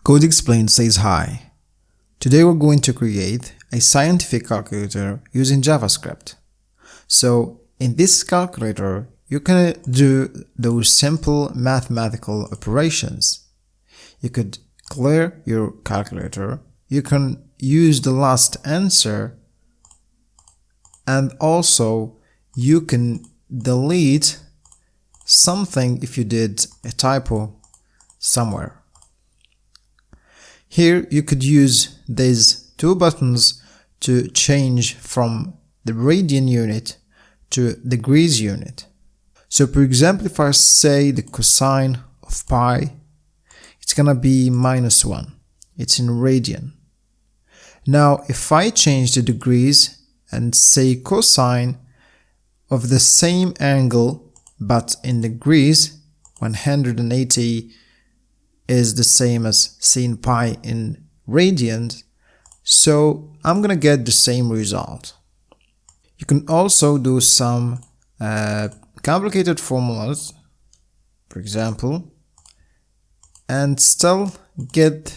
Code Explained says hi. Today we're going to create a scientific calculator using JavaScript. So in this calculator, you can do those simple mathematical operations. You could clear your calculator, you can use the last answer, and also you can delete something if you did a typo somewhere. Here you could use these two buttons to change from the radian unit to degrees unit. So for example, if I say the cosine of pi, it's gonna be -1. It's in radian. Now if I change the degrees and say cosine of the same angle but in degrees, 180 is the same as sin pi in radians, so I'm gonna get the same result. You can also do some complicated formulas, for example, and still get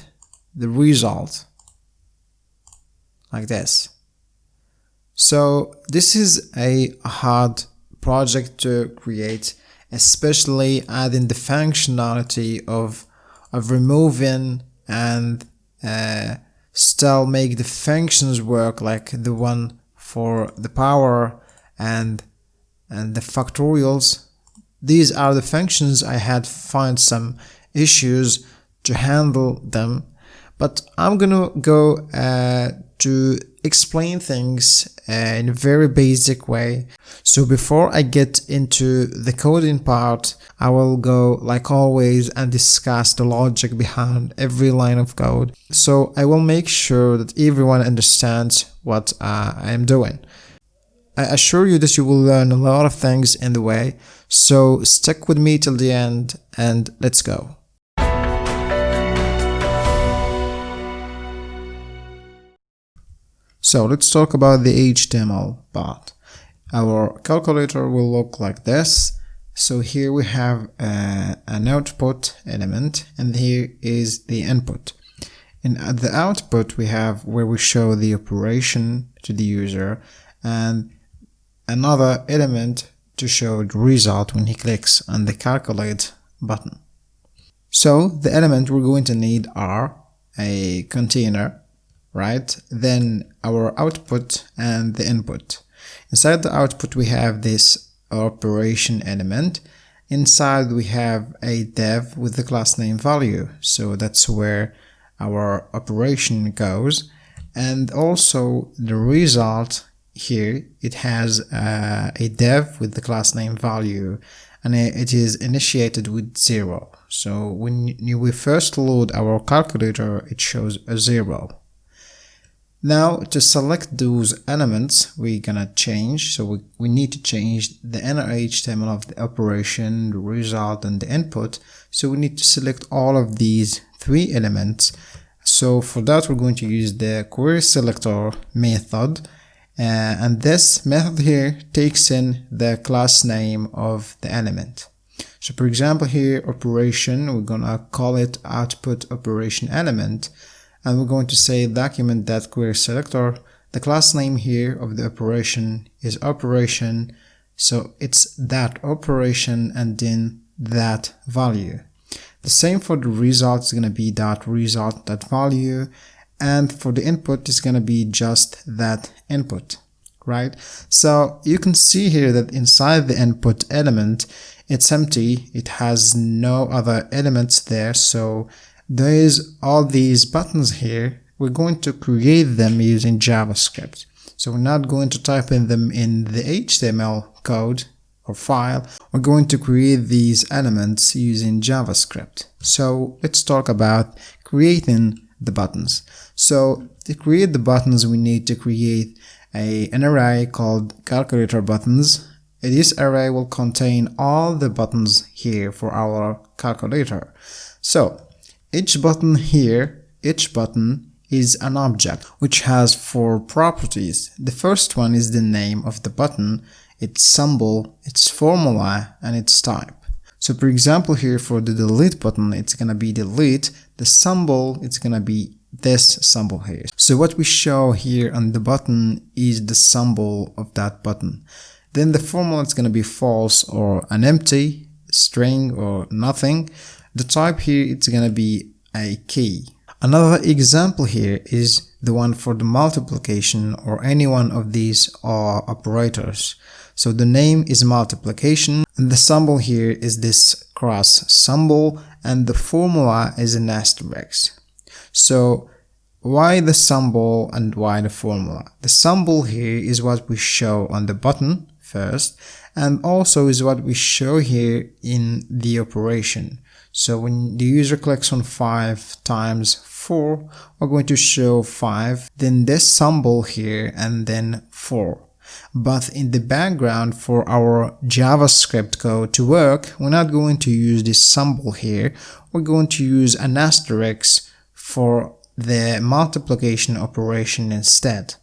the result like this. So this is a hard project to create, especially adding the functionality of removing and still make the functions work, like the one for the power and the factorials. These are the functions I had find some issues to handle them, but I'm gonna go to explain things in a very basic way. So before I get into the coding part, I will go like always and discuss the logic behind every line of code. So I will make sure that everyone understands what I am doing. I assure you that you will learn a lot of things in the way, so stick with me till the end and let's go. So let's talk about the HTML part. Our calculator will look like this. So here we have an output element, and here is the input. And at the output we have where we show the operation to the user, and another element to show the result when he clicks on the calculate button. So the element we're going to need are a container, right? Then our output and the input. Inside the output we have this operation element. Inside we have a div with the class name value, so that's where our operation goes. And also the result here, it has a div with the class name value, and it is initiated with 0. So when we first load our calculator, it shows a 0. Now to select those elements, we're gonna change, so we need to change the inner HTML of the operation, the result, and the input. So we need to select all of these three elements. So for that we're going to use the querySelector method, and this method here takes in the class name of the element. So for example here, operation, we're gonna call it output operation element, and we're going to say document.querySelector. The class name here of the operation is operation, so it's that operation and then that value. The same for the result is going to be that result, that value, and for the input is going to be just that input, right? So you can see here that inside the input element, it's empty, it has no other elements there, so there's all these buttons here. We're going to create them using JavaScript. So we're not going to type in them in the HTML code or file. We're going to create these elements using JavaScript. So let's talk about creating the buttons. So to create the buttons, we need to create an array called calculator buttons. This array will contain all the buttons here for our calculator. So each button here, each button is an object which has 4 properties. The first one is the name of the button, its symbol, its formula, and its type. So for example here for the delete button, it's gonna be delete, the symbol, it's gonna be this symbol here. So what we show here on the button is the symbol of that button. Then the formula is gonna be false or an empty string or nothing. The type here, it's gonna be a key. Another example here is the one for the multiplication or any one of these operators. So the name is multiplication and the symbol here is this cross symbol and the formula is an asterisk. So why the symbol and why the formula? The symbol here is what we show on the button first and also is what we show here in the operation. So when the user clicks on 5 times 4, we're going to show 5, then this symbol here and then 4. But in the background for our JavaScript code to work, we're not going to use this symbol here. We're going to use an asterisk for the multiplication operation instead.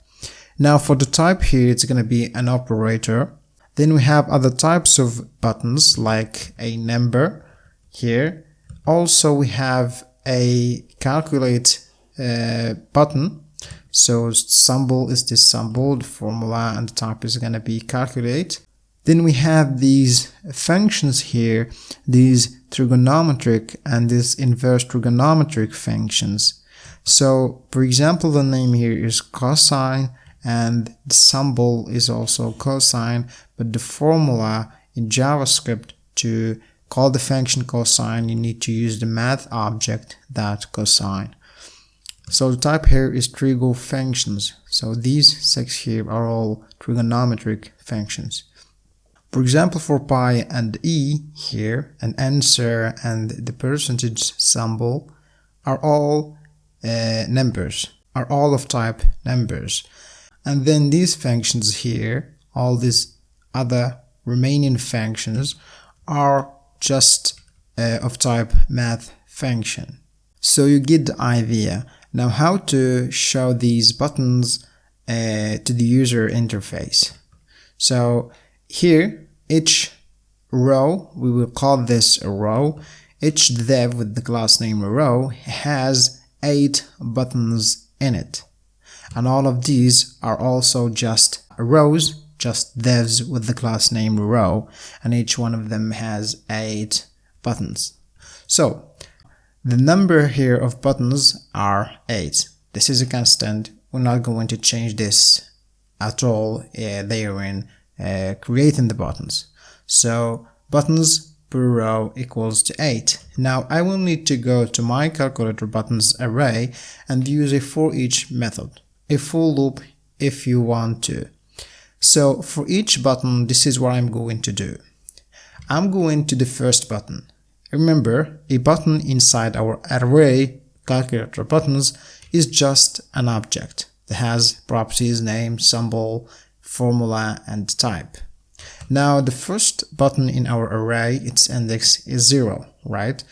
Now for the type here, it's going to be an operator. Then we have other types of buttons like a number here. Also we have a calculate button. So symbol is this symbol, the formula, and the type is going to be calculate. Then we have these functions here, these trigonometric and this inverse trigonometric functions. So for example, the name here is cosine and the symbol is also cosine, but the formula in JavaScript to call the function cosine, you need to use the math object that cosine. So the type here is trigo functions. So these 6 here are all trigonometric functions. For example, for pi and e here, an answer and the percentage symbol are all numbers, are all of type numbers. And then these functions here, all these other remaining functions are just of type math function. So you get the idea. Now how to show these buttons to the user interface. So here each row, we will call this a row, each div with the class name row has 8 buttons in it. And all of these are also just rows, just divs with the class name row, and each one of them has 8 buttons. So the number here of buttons are 8. This is a constant. We're not going to change this at all therein creating the buttons. So buttons per row equals to 8. Now I will need to go to my calculator buttons array and use a forEach method, a for loop if you want to. So for each button, this is what I'm going to do. I'm going to the first button. Remember, a button inside our array calculator buttons is just an object that has properties, name, symbol, formula, and type. Now the first button in our array, its index is 0, right?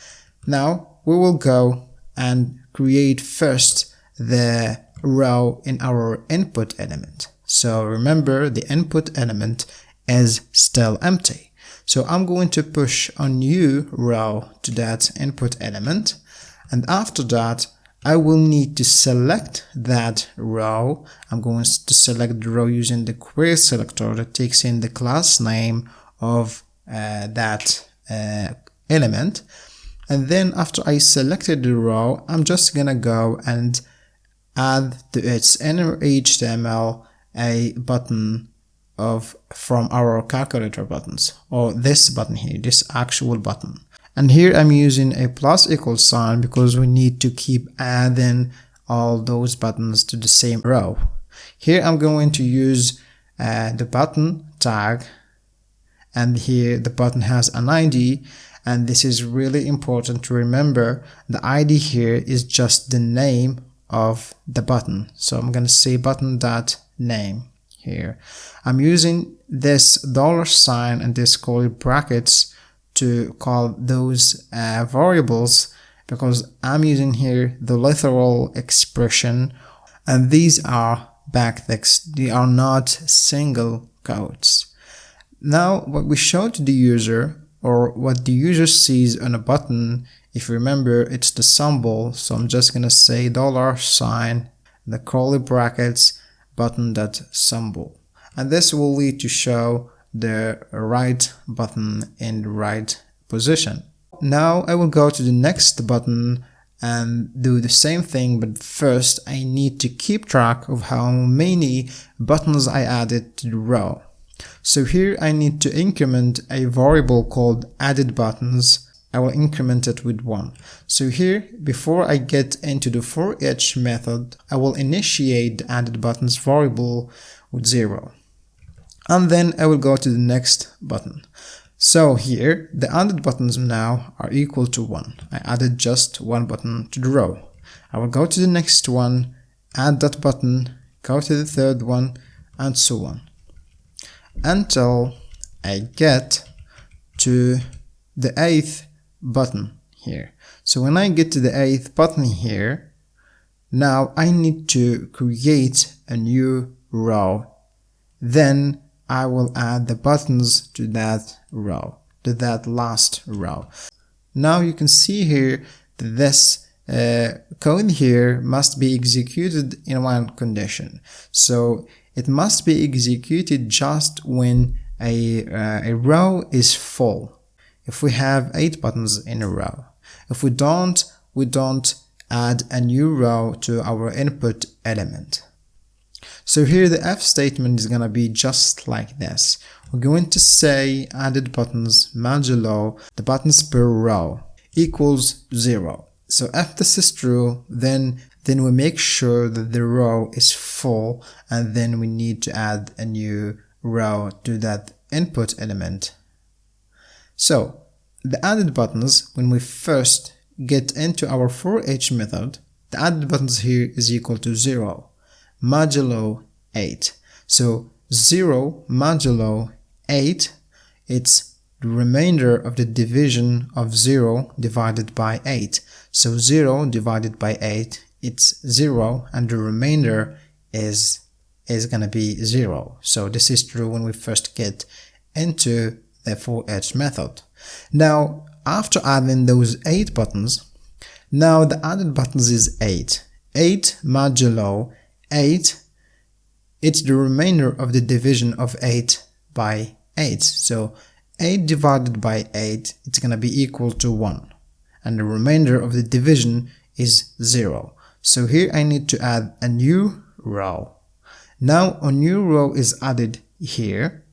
Now we will go and create first the row in our input element. So remember, the input element is still empty. So I'm going to push a new row to that input element, and after that I will need to select that row. I'm going to select the row using the querySelector that takes in the class name of that element. And then after I selected the row, I'm just gonna go and add to its inner HTML a button from our calculator buttons, or this button here, this actual button. And here I'm using a plus equal sign because we need to keep adding all those buttons to the same row. Here I'm going to use the button tag, and here the button has an ID, and this is really important to remember. The ID here is just the name of the button. So I'm going to say button.name here. I'm using this $sign and this curly brackets to call those variables because I'm using here the literal expression, and these are backticks. They are not single quotes. Now what we show to the user, or what the user sees on a button. If you remember, it's the symbol, so I'm just gonna say $, the curly brackets, button.symbol, and this will lead to show the right button in the right position. Now I will go to the next button and do the same thing, but first I need to keep track of how many buttons I added to the row. So here I need to increment a variable called added buttons. I will increment it with 1. So here, before I get into the forEach method, I will initiate the added buttons variable with 0. And then I will go to the next button. So here, the added buttons now are equal to 1. I added just 1 button to the row. I will go to the next one, add that button, go to the third one, and so on, until I get to the 8th button here. So when I get to the 8th button here, now I need to create a new row. Then I will add the buttons to that row, to that last row. Now you can see here that this code here must be executed in one condition. So it must be executed just when a row is full. If we have 8 buttons in a row. If we don't add a new row to our input element. So here the if statement is gonna be just like this. We're going to say added buttons modulo the buttons per row equals 0. So if this is true, then we make sure that the row is full, and then we need to add a new row to that input element. So the added buttons, when we first get into our forEach method, the added buttons here is equal to 0 modulo 8. So 0 modulo 8, it's the remainder of the division of 0 divided by 8. So 0 divided by 8, it's 0, and the remainder is gonna be 0. So this is true when we first get into the forEach method. Now, after adding those 8 buttons, now the added buttons is 8. 8 modulo 8, it's the remainder of the division of 8 by 8. So 8 divided by 8, it's gonna be equal to 1. And the remainder of the division is 0. So here I need to add a new row. Now a new row is added here.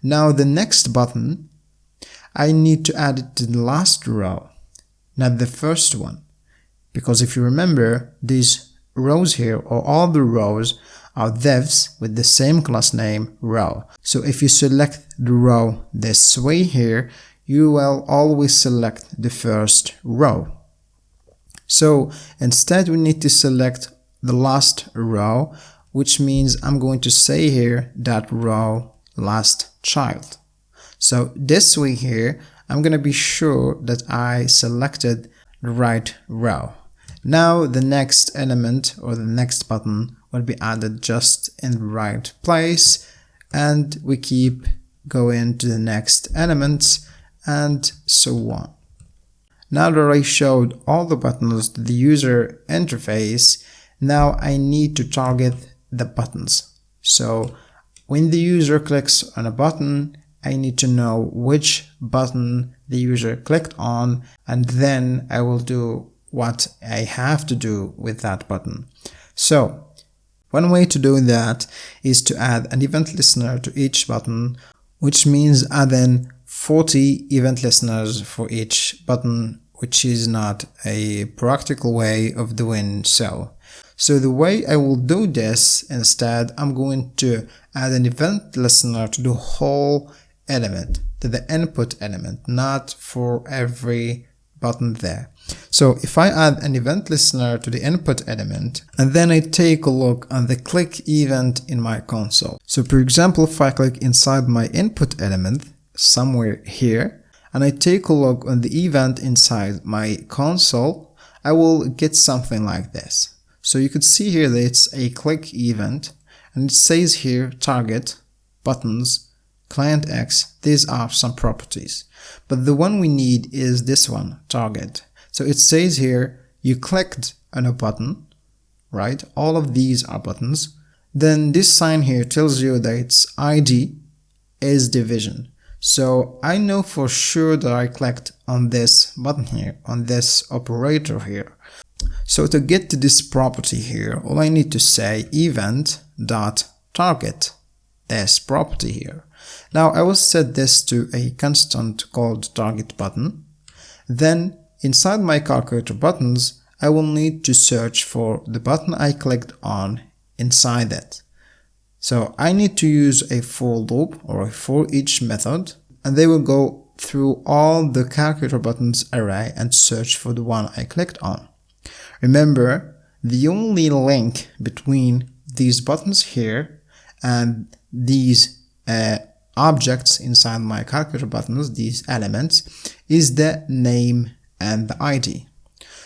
Now the next button, I need to add it to the last row, not the first one. Because if you remember, these rows here, or all the rows, are divs with the same class name row. So if you select the row this way here, you will always select the first row. So instead we need to select the last row, which means I'm going to say here that row last child. So this way here, I'm going to be sure that I selected the right row. Now the next element or the next button will be added just in the right place, and we keep going to the next elements and so on. Now that I showed all the buttons to the user interface, now I need to target the buttons. So when the user clicks on a button, I need to know which button the user clicked on, and then I will do what I have to do with that button. So one way to do that is to add an event listener to each button, which means adding 40 event listeners for each button, which is not a practical way of doing so. So the way I will do this, instead, I'm going to add an event listener to the whole element, to the input element, not for every button there. So if I add an event listener to the input element, and then I take a look on the click event in my console. So for example, if I click inside my input element, somewhere here, and I take a look on the event inside my console, I will get something like this. So you could see here that it's a click event, and it says here target buttons client X, these are some properties. But the one we need is this one, target. So it says here, you clicked on a button, right? All of these are buttons. Then this sign here tells you that its ID is division. So I know for sure that I clicked on this button here, on this operator here. So to get to this property here, all I need to say event.target this property here. Now I will set this to a constant called target button. Then inside my calculator buttons, I will need to search for the button I clicked on inside it. So I need to use a for loop or a forEach method, and they will go through all the calculator buttons array and search for the one I clicked on. Remember, the only link between these buttons here and these objects inside my calculator buttons, these elements, is the name and the ID.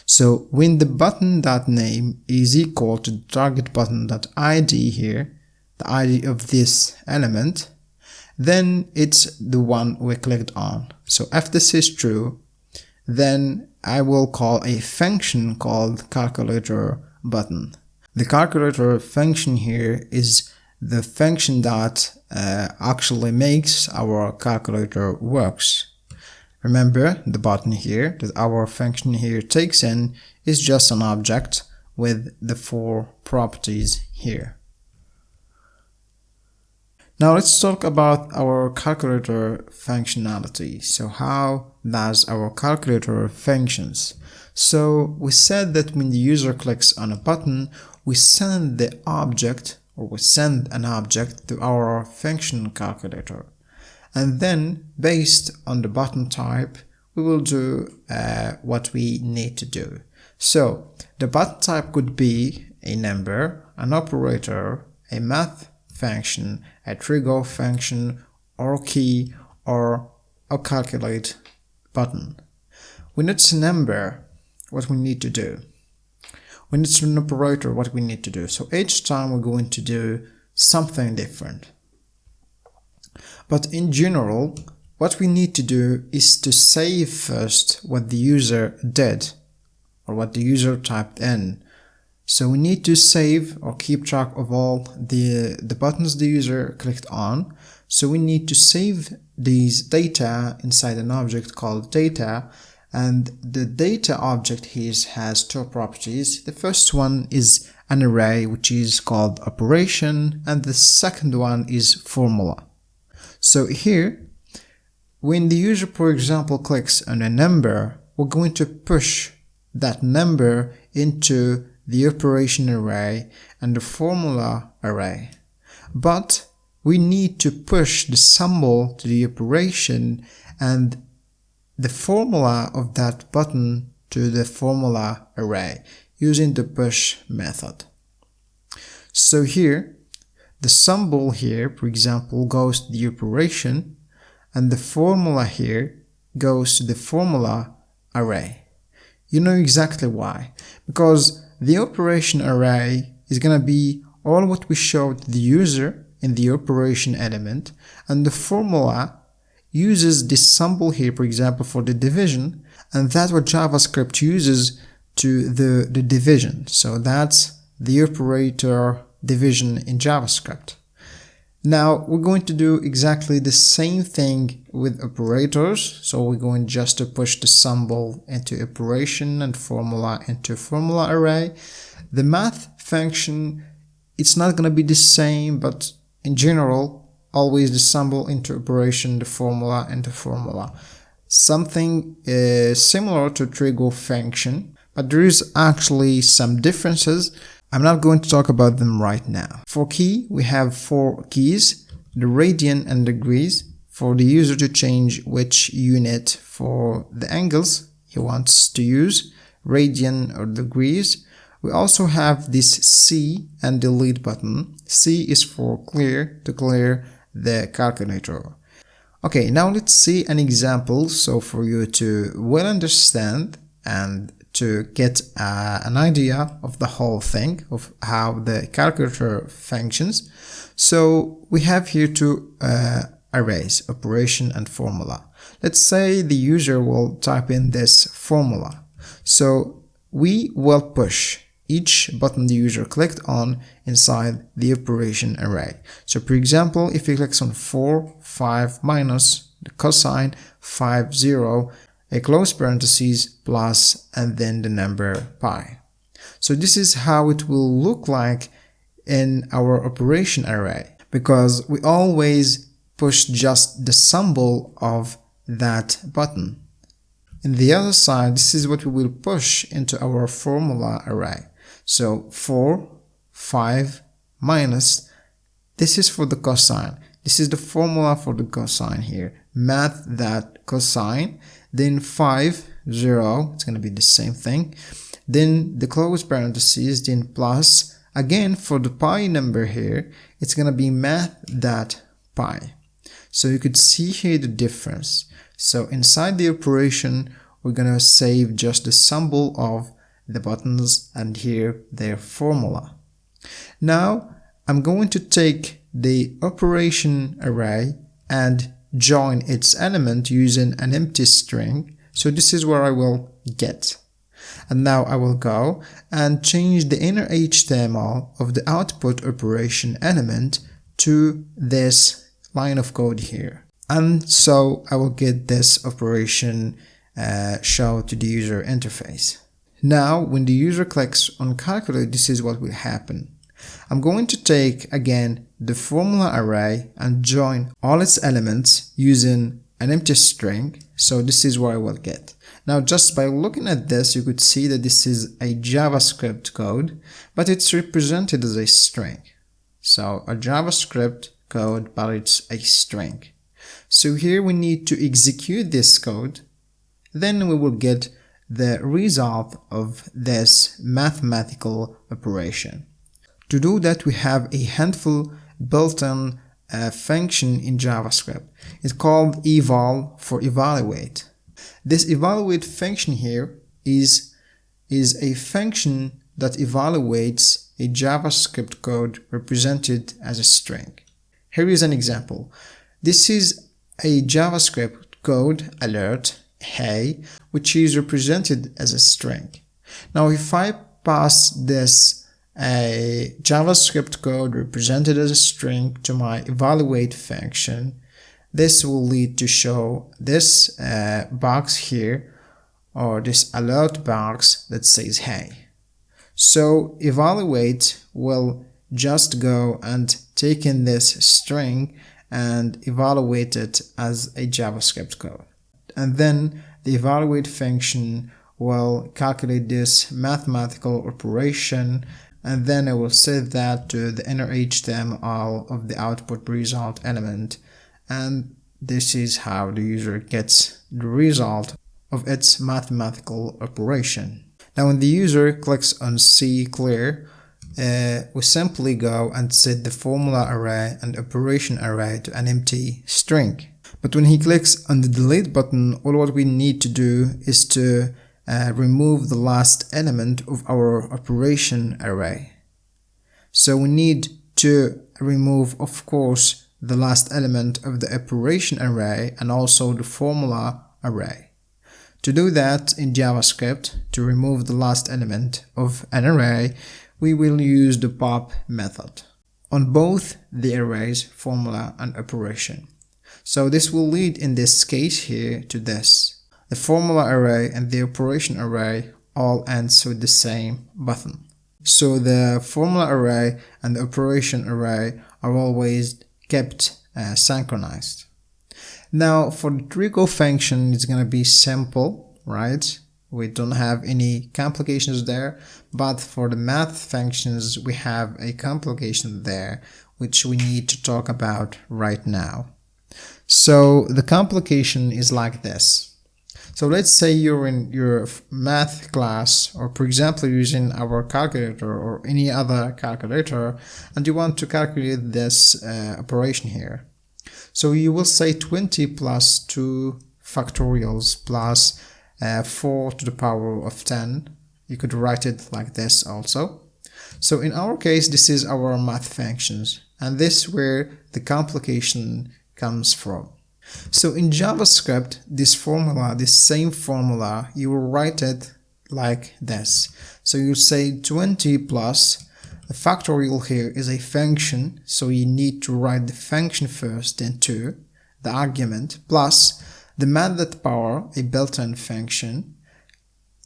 So when the button.name is equal to the target button.id here, the ID of this element, then it's the one we clicked on. So if this is true, then I will call a function called calculator button. The calculator function here is the function that actually makes our calculator works. Remember, the button here that our function here takes in is just an object with the 4 properties here. Now let's talk about our calculator functionality. So how does our calculator functions? So we said that when the user clicks on a button, we send the object, or we send an object to our function calculator. And then based on the button type, we will do what we need to do. So the button type could be a number, an operator, a math function, a trigger function, or key, or a calculate button. When it's a number, what we need to do? When it's an operator, what we need to do? So each time we're going to do something different. But in general, what we need to do is to save first what the user did, or what the user typed in. So we need to save or keep track of all the buttons the user clicked on. So we need to save these data inside an object called data, and the data object here has 2 properties. The first one is an array, which is called operation, and the second one is formula. So here, when the user, for example, clicks on a number, we're going to push that number into the operation array and the formula array. But we need to push the symbol to the operation and the formula of that button to the formula array using the push method. So here, the symbol here, for example, goes to the operation, and the formula here goes to the formula array. You know exactly why. Because the operation array is going to be all what we showed the user in the operation element, and the formula uses this symbol here, for example, for the division, and that's what JavaScript uses to the division. So that's the operator division in JavaScript. Now we're going to do exactly the same thing with operators. So we're going just to push the symbol into operation and formula into formula array. The math function, it's not going to be the same, but in general, always the symbol into operation, the formula into formula. Something similar to trigger function, but there is actually some differences. I'm not going to talk about them right now. For key, we have 4 keys, the radian and degrees, for the user to change which unit for the angles he wants to use, radian or degrees. We also have this C and delete button. C is for clear, to clear the calculator. Okay, now let's see an example so for you to well understand and to get an idea of the whole thing, of how the calculator functions. So we have here 2 arrays, operation and formula. Let's say the user will type in this formula. So we will push each button the user clicked on inside the operation array. So for example, if he clicks on 4, 5 minus the cosine 5, 0, a close parentheses plus and then the number pi. So this is how it will look like in our operation array, because we always push just the symbol of that button. In the other side, this is what we will push into our formula array. So 4, 5 minus, this is for the cosine. This is the formula for the cosine here. Math that cosine, then 5, 0, it's going to be the same thing. Then the close parentheses, then plus. Again, for the pi number here, it's going to be math that pi. So you could see here the difference. So inside the operation, we're going to save just the symbol of the buttons and here their formula. Now, I'm going to take the operation array and join its element using an empty string. So this is where I will get. And now I will go and change the inner HTML of the output operation element to this line of code here. And so I will get this operation show to the user interface. Now, when the user clicks on calculate, this is what will happen. I'm going to take again the formula array and join all its elements using an empty string. So this is what I will get. Now, just by looking at this, you could see that this is a JavaScript code, but it's represented as a string. So a JavaScript code, but it's a string. So here we need to execute this code. Then we will get the result of this mathematical operation. To do that, we have a handful built-in function in JavaScript. It's called eval for evaluate. This evaluate function here is a function that evaluates a JavaScript code represented as a string. Here is an example. This is a JavaScript code alert, hey, which is represented as a string. Now, if I pass this a JavaScript code represented as a string to my evaluate function, this will lead to show this box here, or this alert box that says hey. So evaluate will just go and take in this string and evaluate it as a JavaScript code. And then the evaluate function will calculate this mathematical operation, and then it will set that to the inner HTML of the output result element. And this is how the user gets the result of its mathematical operation. Now, when the user clicks on see clear, we simply go and set the formula array and operation array to an empty string. But when he clicks on the delete button, all what we need to do is to remove the last element of our operation array. So we need to remove, of course, the last element of the operation array and also the formula array. To do that in JavaScript, to remove the last element of an array, we will use the pop method on both the arrays, formula and operation. So this will lead in this case here to this. The formula array and the operation array all ends with the same button. So the formula array and the operation array are always kept synchronized. Now for the Trigo function, it's going to be simple, right? We don't have any complications there, but for the math functions, we have a complication there, which we need to talk about right now. So the complication is like this. So let's say you're in your math class, or for example using our calculator or any other calculator, and you want to calculate this operation here. So you will say 20 plus 2 factorials plus 4 to the power of 10. You could write it like this also. So in our case, this is our math functions, and this is where the complication comes from. So in JavaScript, this formula, this same formula, you will write it like this. So you say 20 plus, the factorial here is a function, so you need to write the function first, then 2, the argument, plus the method power, a built-in function,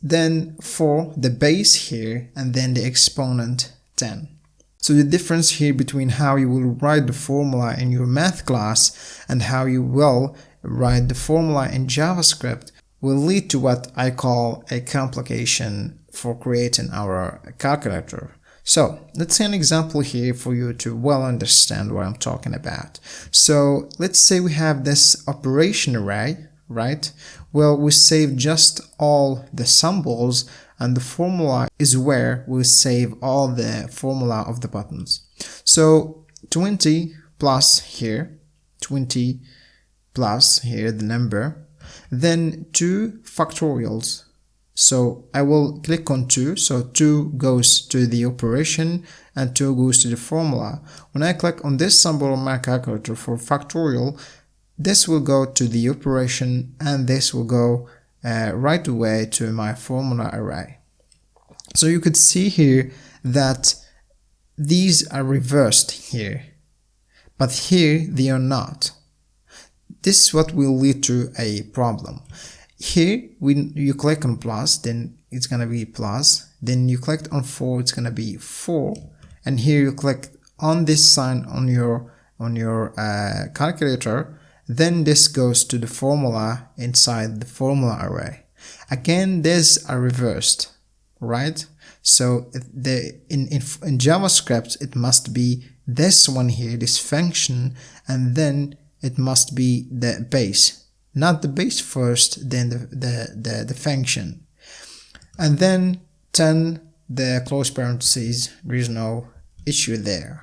then 4, the base here, and then the exponent 10. So the difference here between how you will write the formula in your math class and how you will write the formula in JavaScript will lead to what I call a complication for creating our calculator. So let's see an example here for you to well understand what I'm talking about. So let's say we have this operation array, right? Well, we save just all the symbols, and the formula is where we save all the formula of the buttons. So 20 plus here, 20 plus here the number, then 2 factorials. So I will click on 2, so 2 goes to the operation and 2 goes to the formula. When I click on this symbol on my calculator for factorial, this will go to the operation and this will go right away to my formula array. So you could see here that these are reversed here, but here they are not. This is what will lead to a problem. Here, when you click on plus, then it's gonna be plus. Then you click on 4, it's gonna be 4. And here you click on this sign on your calculator. Then this goes to the formula inside the formula array. Again, these are reversed, right? So in JavaScript, it must be this one here, this function, and then it must be the base. Not the base first, then the function. And then 10, the close parentheses, there is no issue there.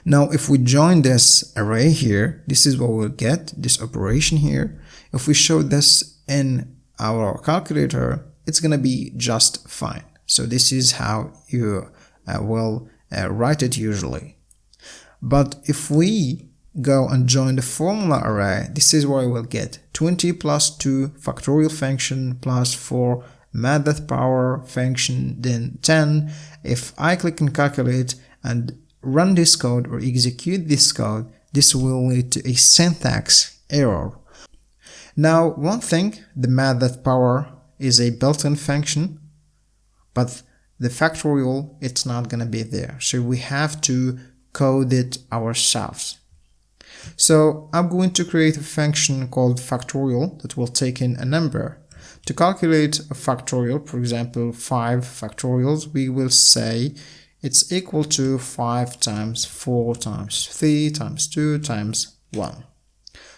Now, if we join this array here, this is what we'll get, this operation here. If we show this in our calculator, it's gonna be just fine. So this is how you will write it usually. But if we go and join the formula array, this is what we will get. 20 plus 2 factorial function plus 4 method power function, then 10. If I click on calculate and run this code or execute this code, this will lead to a syntax error. Now, one thing, the method power is a built-in function, but the factorial, it's not gonna be there. So we have to code it ourselves. So I'm going to create a function called factorial that will take in a number. To calculate a factorial, for example 5 factorials, we will say it's equal to 5 times 4 times 3 times 2 times 1.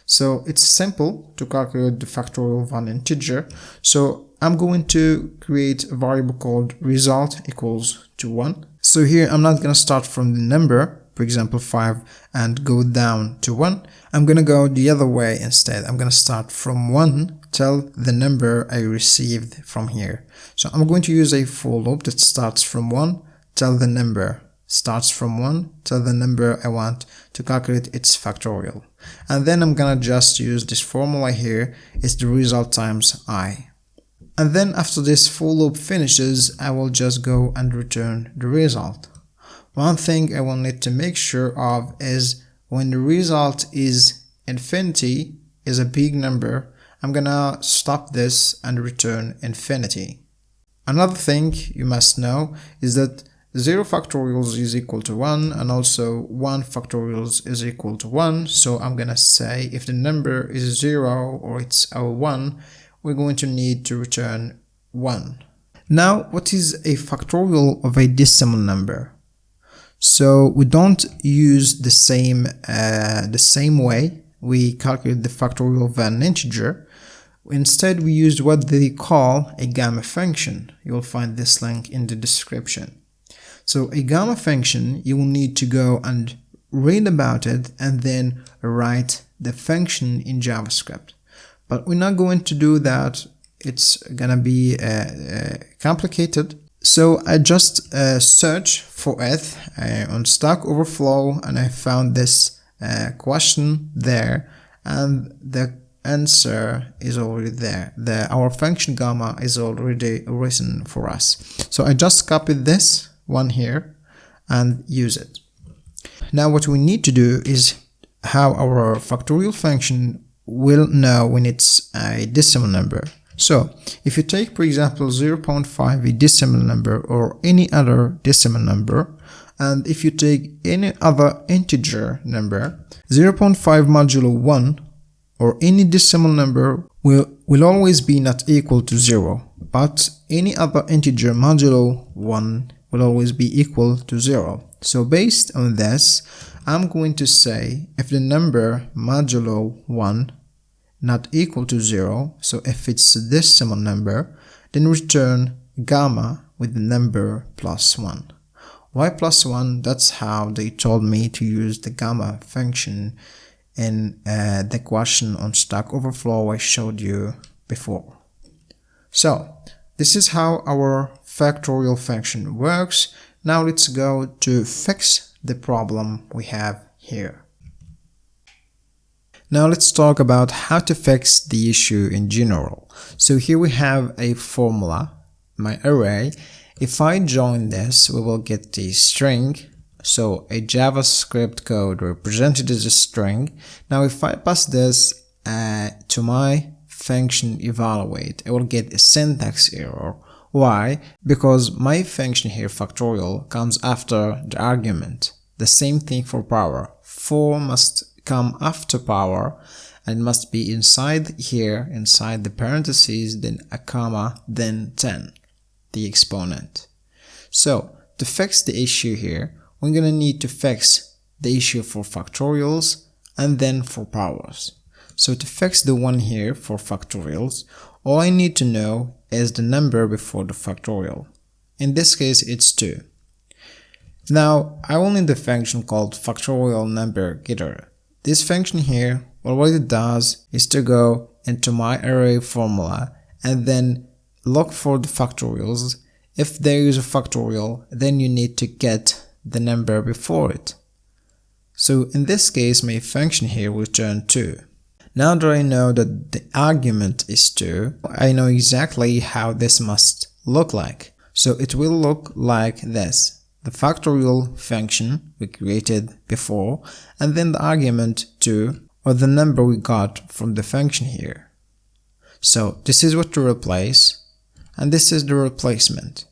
So it's simple to calculate the factorial of an integer. So I'm going to create a variable called result equals to 1. So here I'm not going to start from the number, for example 5, and go down to 1. I'm going to go the other way instead. I'm going to start from 1 till the number I received from here. So I'm going to use a for loop that starts from 1 till the number starts from 1 till the number I want to calculate its factorial. And then I'm gonna just use this formula here, it's the result times I. And then after this for loop finishes, I will just go and return the result. One thing I will need to make sure of is when the result is infinity, is a big number, I'm gonna stop this and return infinity. Another thing you must know is that 0 factorials is equal to 1 and also 1 factorials is equal to 1. So I'm gonna say if the number is 0 or it's a 1, we're going to need to return 1. Now, what is a factorial of a decimal number? So we don't use the same way we calculate the factorial of an integer. Instead, we use what they call a gamma function. You'll find this link in the description. So a gamma function, you will need to go and read about it and then write the function in JavaScript. But we're not going to do that. It's gonna be complicated. So I just searched for it on Stack Overflow and I found this question there. and the answer is already there. Our function gamma is already written for us. So I just copied this one here and use it. Now what we need to do is how our factorial function will know when it's a decimal number. So if you take, for example, 0.5, a decimal number, or any other decimal number, and if you take any other integer number, 0.5 modulo 1 or any decimal number will always be not equal to 0, but any other integer modulo 1 will always be equal to 0. So based on this, I'm going to say if the number modulo 1 not equal to 0, so if it's a decimal number, then return gamma with the number +1. Why +1? That's how they told me to use the gamma function in the question on Stack Overflow I showed you before. So this is how our factorial function works. Now let's go to fix the problem we have here. Now let's talk about how to fix the issue in general. So here we have a formula, my array. If I join this, we will get the string. So a JavaScript code represented as a string. Now if I pass this to my function evaluate, I will get a syntax error. Why? Because my function here, factorial, comes after the argument. The same thing for power. 4 must come after power and must be inside here, inside the parentheses, then a comma, then 10, the exponent. So to fix the issue here, we're going to need to fix the issue for factorials and then for powers. So to fix the one here for factorials, all I need to know is the number before the factorial. In this case, it's 2. Now, I will need the function called factorial number getter. This function here, what it does is to go into my array formula and then look for the factorials. If there is a factorial, then you need to get the number before it. So in this case, my function here will return 2. Now that I know that the argument is 2, I know exactly how this must look like. So it will look like this. The factorial function we created before, and then the argument 2, or the number we got from the function here. So this is what to replace, and this is the replacement.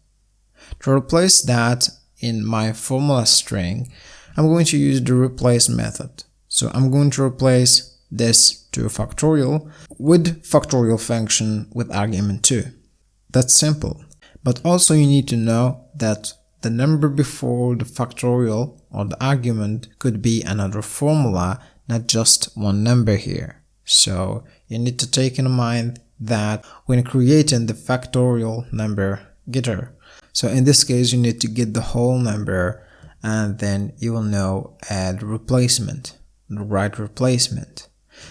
To replace that in my formula string, I'm going to use the replace method. So I'm going to replace this to a factorial with factorial function with argument 2. That's simple. But also you need to know that the number before the factorial or the argument could be another formula, not just one number here. So you need to take in mind that when creating the factorial number getter. So in this case, you need to get the whole number and then you will know the replacement, the right replacement.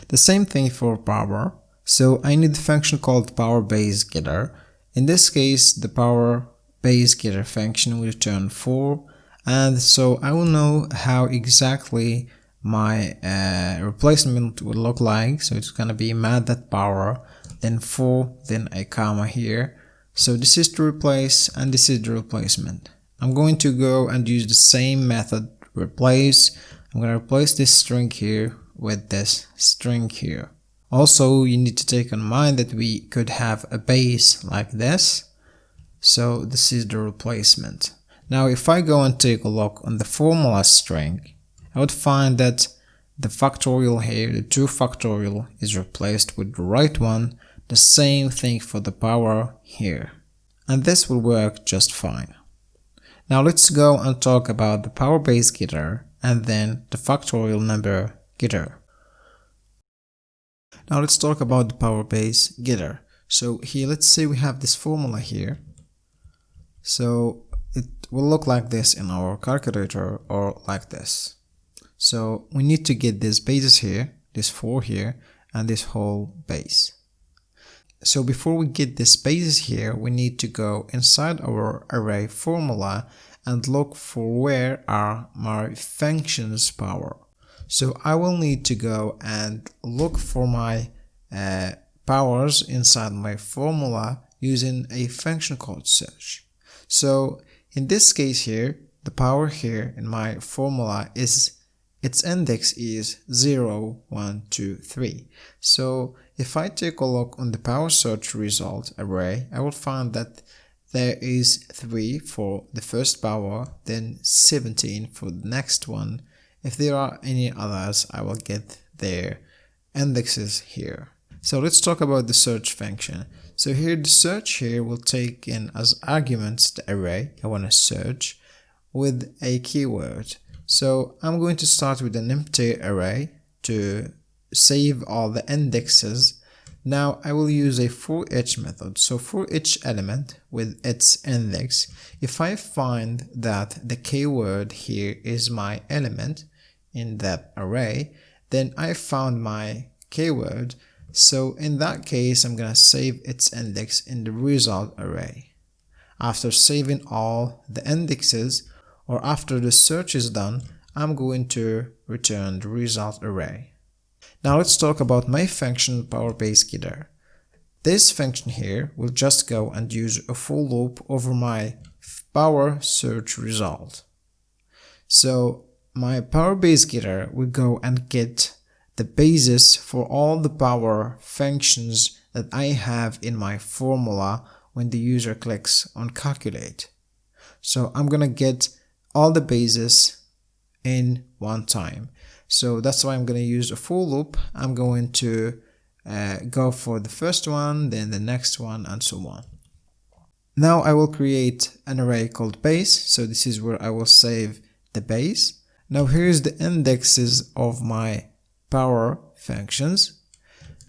The same thing for power. So I need the function called power base getter. In this case, the power base getter function will return 4, and so I will know how exactly my replacement will look like. So it's gonna be mad.power, then 4, then a comma here. So this is to replace and this is the replacement. I'm going to go and use the same method, replace. I'm gonna replace this string here with this string here. Also, you need to take in mind that we could have a base like this. So this is the replacement. Now if I go and take a look on the formula string, I would find that the factorial here, the 2 factorial, is replaced with the right one. The same thing for the power here. And this will work just fine. Now let's go and talk about the power base getter and then the factorial number getter. Now let's talk about the power base getter. So here, let's say we have this formula here. So it will look like this in our calculator or like this. So we need to get these bases here, this 4 here, and this whole base. So before we get this bases here, we need to go inside our array formula and look for where are my functions power. So I will need to go and look for my powers inside my formula using a function called search. So in this case here, the power here in my formula is its index is 0, 1, 2, 3. So if I take a look on the power search result array, I will find that there is 3 for the first power, then 17 for the next one. If there are any others, I will get their indexes here. So let's talk about the search function. So here the search here will take in as arguments the array I want to search with a keyword. So I'm going to start with an empty array to save all the indexes. Now I will use a forEach method. So for each element with its index, if I find that the keyword here is my element in that array, then I found my keyword. So in that case, I'm going to save its index in the result array. After saving all the indexes, or after the search is done, I'm going to return the result array. Now let's talk about my function powerBaseGetter. This function here will just go and use a for loop over my power search result. So my powerBaseGetter will go and get the basis for all the power functions that I have in my formula when the user clicks on calculate. So I'm gonna get all the bases in one time. So that's why I'm going to use a for loop. I'm going to go for the first one, then the next one, and so on. Now I will create an array called base. So this is where I will save the base. Now here's the indexes of my power functions.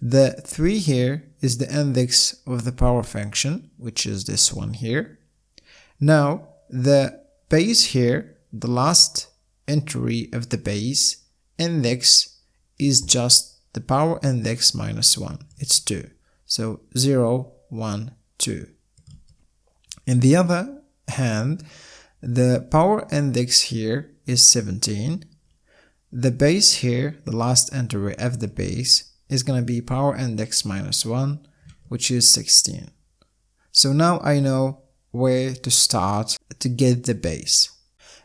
The 3 here is the index of the power function, which is this one here. Now the base here, the last entry of the base index is just the power index minus 1. It's 2. So 0, 1, 2. In the other hand, the power index here is 17. The base here, the last entry of the base, is going to be power index minus 1, which is 16. So now I know where to start to get the base.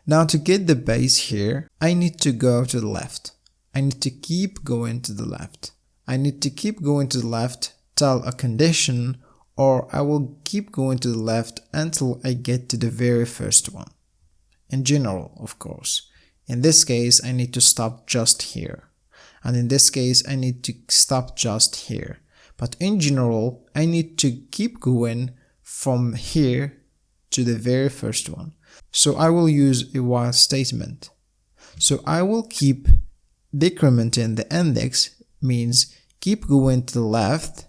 Now to get the base here, I need to go to the left. I need to keep going to the left. I need to keep going to the left till a condition, or I will keep going to the left until I get to the very first one. In general, of course. In this case, I need to stop just here. And in this case, I need to stop just here. But in general, I need to keep going from here to the very first one. So I will use a while statement. So I will keep decrementing the index, means keep going to the left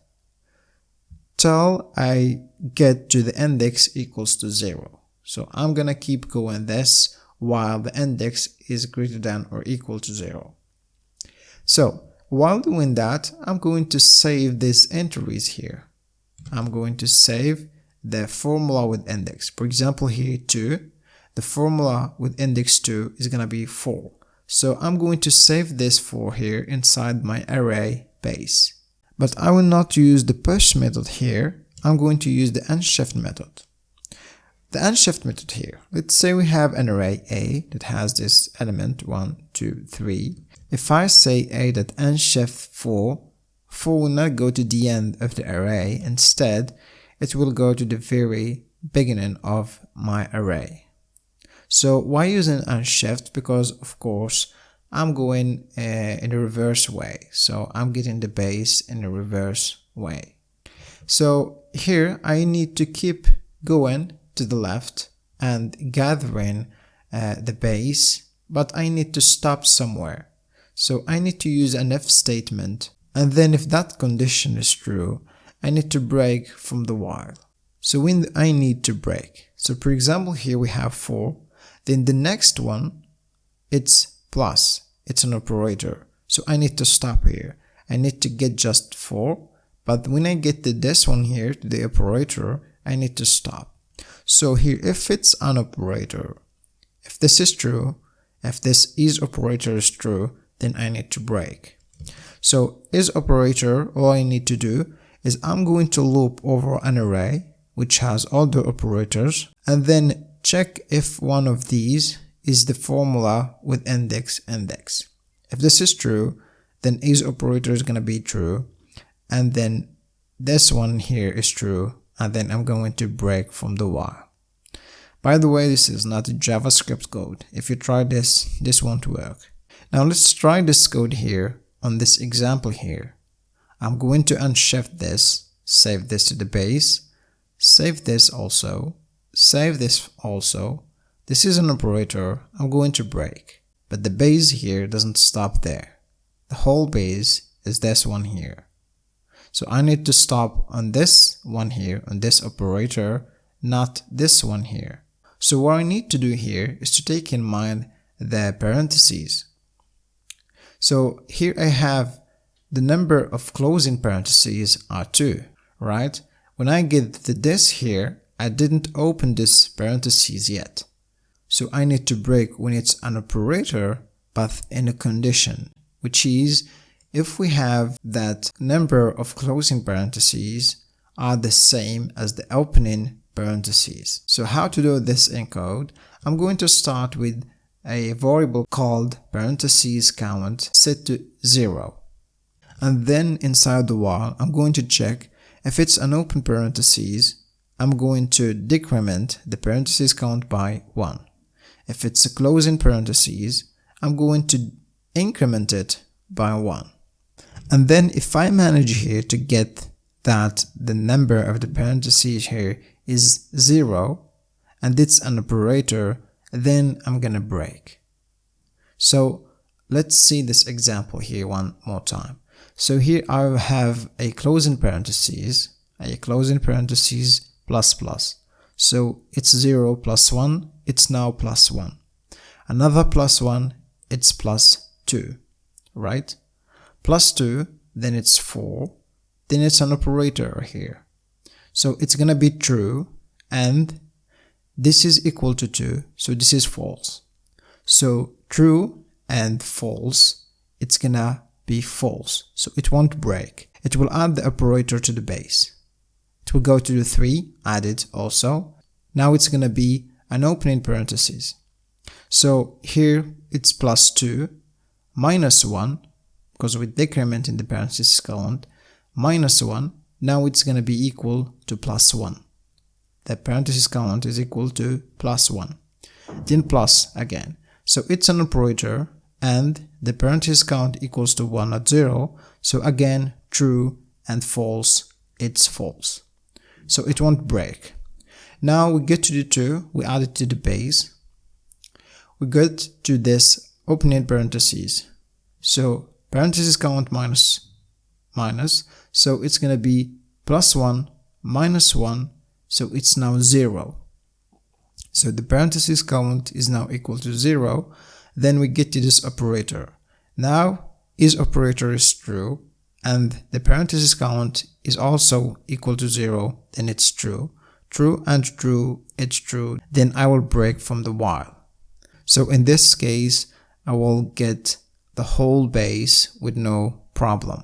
till I get to the index equals to 0. So I'm gonna keep going this while the index is greater than or equal to 0. So while doing that, I'm going to save these entries here. I'm going to save the formula with index. For example, here 2, the formula with index 2 is going to be 4. So I'm going to save this 4 here inside my array base. But I will not use the push method here. I'm going to use the unshift method. The unshift method here. Let's say we have an array A that has this element 1, 2, 3. If I say A that unshift 4, 4 will not go to the end of the array. Instead, it will go to the very beginning of my array. So why using unshift? Because of course I'm going in a reverse way. So I'm getting the base in a reverse way. So here I need to keep going to the left and gathering the base, but I need to stop somewhere. So I need to use an if statement, and then if that condition is true, I need to break from the while. So when I need to break, so for example here we have 4, then the next one, it's plus, it's an operator. So I need to stop here. I need to get just 4, but when I get to this one here, to the operator, I need to stop. So here, if it's an operator, if this is true, if this is operator is true, then I need to break. So is operator, all I need to do is I'm going to loop over an array which has all the operators and then check if one of these is the formula with index. If this is true, then is operator is going to be true, and then this one here is true, and then I'm going to break from the while. By the way, this is not a JavaScript code. If you try this won't work. Now let's try this code here on this example here. I'm going to unshift this, save this to the base, save this also, save this also. This is an operator, I'm going to break. But the base here doesn't stop there. The whole base is this one here. So I need to stop on this one here, on this operator, not this one here. So what I need to do here is to take in mind the parentheses. So here I have the number of closing parentheses are 2, right? When I get to this here, I didn't open this parentheses yet. So I need to break when it's an operator but in a condition, which is if we have that number of closing parentheses are the same as the opening parentheses. So how to do this in code? I'm going to start with a variable called parentheses count set to 0. And then inside the while, I'm going to check if it's an open parentheses, I'm going to decrement the parentheses count by 1. If it's a closing parentheses, I'm going to increment it by 1. And then if I manage here to get that the number of the parentheses here is 0 and it's an operator, then I'm gonna break. So let's see this example here one more time. So here I have a closing parentheses plus plus. So it's 0 plus 1, it's now plus 1. Another plus 1, it's plus 2, right? Plus 2, then it's 4, then it's an operator here. So it's gonna be true, and this is equal to 2, so this is false. So true and false, it's gonna be false, so it won't break. It will add the operator to the base. It will go to the 3, add it also. Now it's gonna be an opening parentheses. So here it's plus 2, minus 1, because we're decrementing the parentheses count, minus 1, now it's gonna be equal to plus 1. The parentheses count is equal to plus 1. Then plus again. So it's an operator, and the parentheses count equals to 1, not 0. So again, true and false, it's false. So it won't break. Now we get to the 2, we add it to the base. We get to this opening parentheses. So parentheses count minus, so it's gonna be plus 1, minus 1, so it's now 0. So the parentheses count is now equal to 0. Then we get to this operator. Now is operator is true, and the parentheses count is also equal to 0, then it's true. True and true, it's true. Then I will break from the while. So in this case, I will get the whole base with no problem.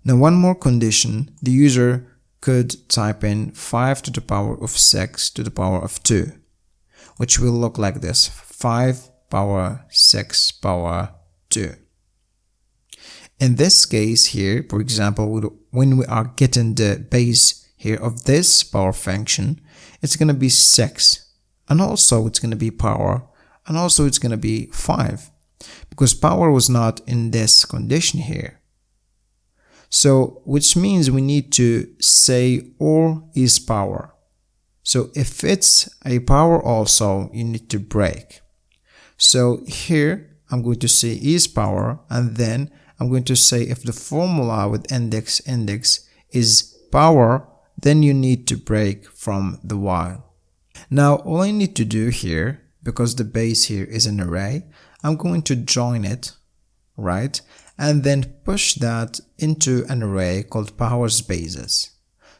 Now one more condition, the user could type in 5 to the power of 6 to the power of 2, which will look like this: 5 power 6 power 2. In this case here, for example, when we are getting the base here of this power function, it's going to be 6, and also it's going to be power, and also it's going to be 5, because power was not in this condition here. So which means we need to say or is power. So if it's a power also, you need to break. So here I'm going to say is power, and then I'm going to say if the formula with index is power, then you need to break from the while. Now all I need to do here, because the base here is an array, I'm going to join it, right? And then push that into an array called powers bases.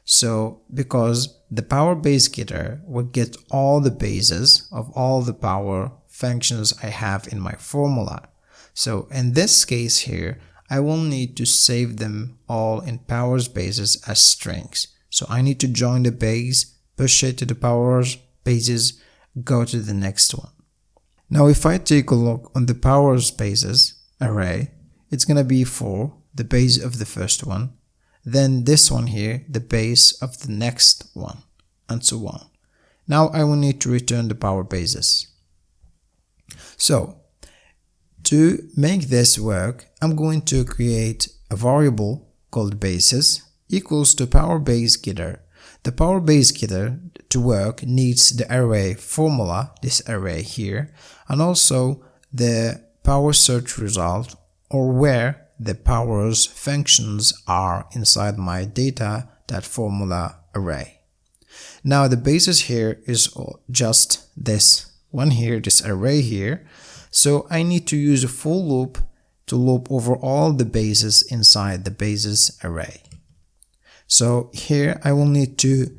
So because the power base getter will get all the bases of all the power functions I have in my formula. So in this case here, I will need to save them all in powers bases as strings. So I need to join the base, push it to the powers bases, go to the next one. Now if I take a look on the powers bases array, it's gonna be for the base of the first one, then this one here, the base of the next one, and so on. Now I will need to return the power bases. So to make this work, I'm going to create a variable called bases equals to power base getter. The power base getter to work needs the array formula, this array here, and also the power search result, or where the powers functions are inside my data.formula array. Now the basis here is just this one here, this array here. So I need to use a for loop to loop over all the bases inside the bases array. So here I will need to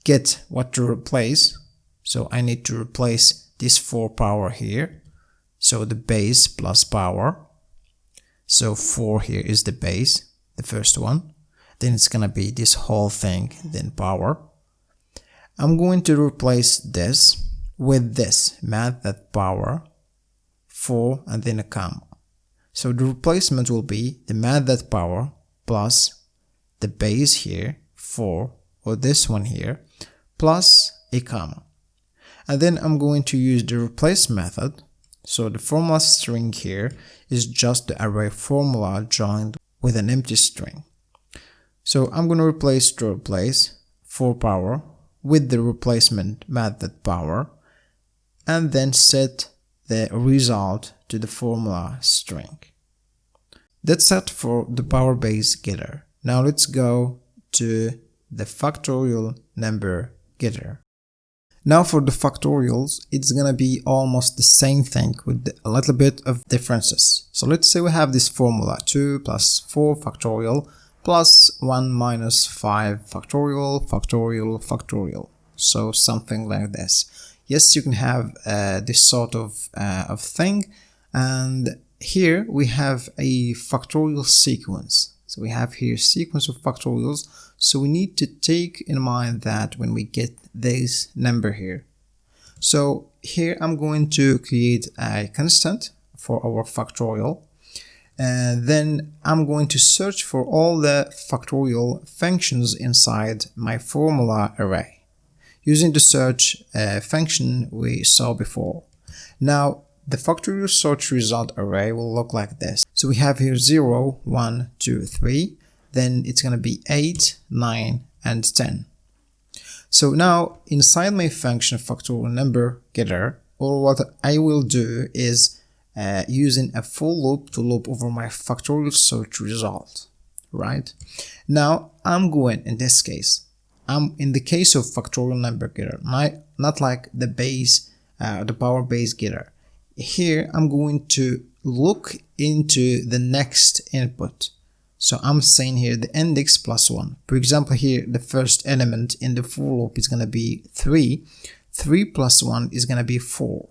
get what to replace. So I need to replace this for power here. So the base plus power. So 4 here is the base, the first one. Then it's gonna be this whole thing, then power. I'm going to replace this with this math.power 4 and then a comma. So the replacement will be the math.power plus the base here 4, or this one here, plus a comma. And then I'm going to use the replace method. So the formula string here is just the array formula joined with an empty string. So I'm going to replace to replace for power with the replacement math.power, and then set the result to the formula string. That's it for the power base getter. Now let's go to the factorial number getter. Now for the factorials, it's gonna be almost the same thing with a little bit of differences. So let's say we have this formula 2 plus 4 factorial plus 1 minus 5 factorial, factorial, factorial. So something like this. Yes, you can have this sort of thing, and here we have a factorial sequence. So we have here sequence of factorials. So we need to take in mind that when we get this number here. So here I'm going to create a constant for our factorial, and then I'm going to search for all the factorial functions inside my formula array using the search function we saw before. Now the factorial search result array will look like this. So we have here 0, 1, 2, 3, then it's going to be 8, 9, and 10. So now inside my function factorial number getter, or what I will do is using a for loop to loop over my factorial search result, right? Now I'm going, in this case, I'm in the case of factorial number getter, not like the base, the power base getter. Here I'm going to look into the next input. So I'm saying here the index plus 1. For example, here the first element in the for loop is going to be 3. 3 plus 1 is going to be 4.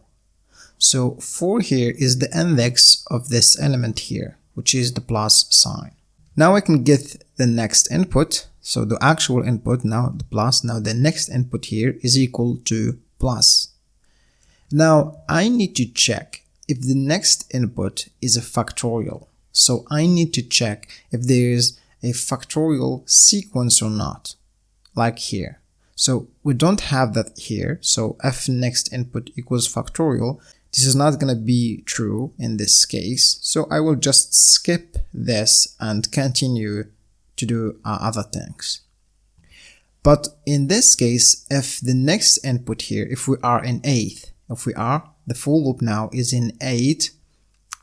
So 4 here is the index of this element here, which is the plus sign. Now I can get the next input. So the actual input, now the plus, now the next input here is equal to plus. Now I need to check if the next input is a factorial. So I need to check if there is a factorial sequence or not, like here. So we don't have that here. So if next input equals factorial, this is not going to be true in this case. So I will just skip this and continue to do other things. But in this case, if the next input here, if we are in 8th, the for loop now is in 8,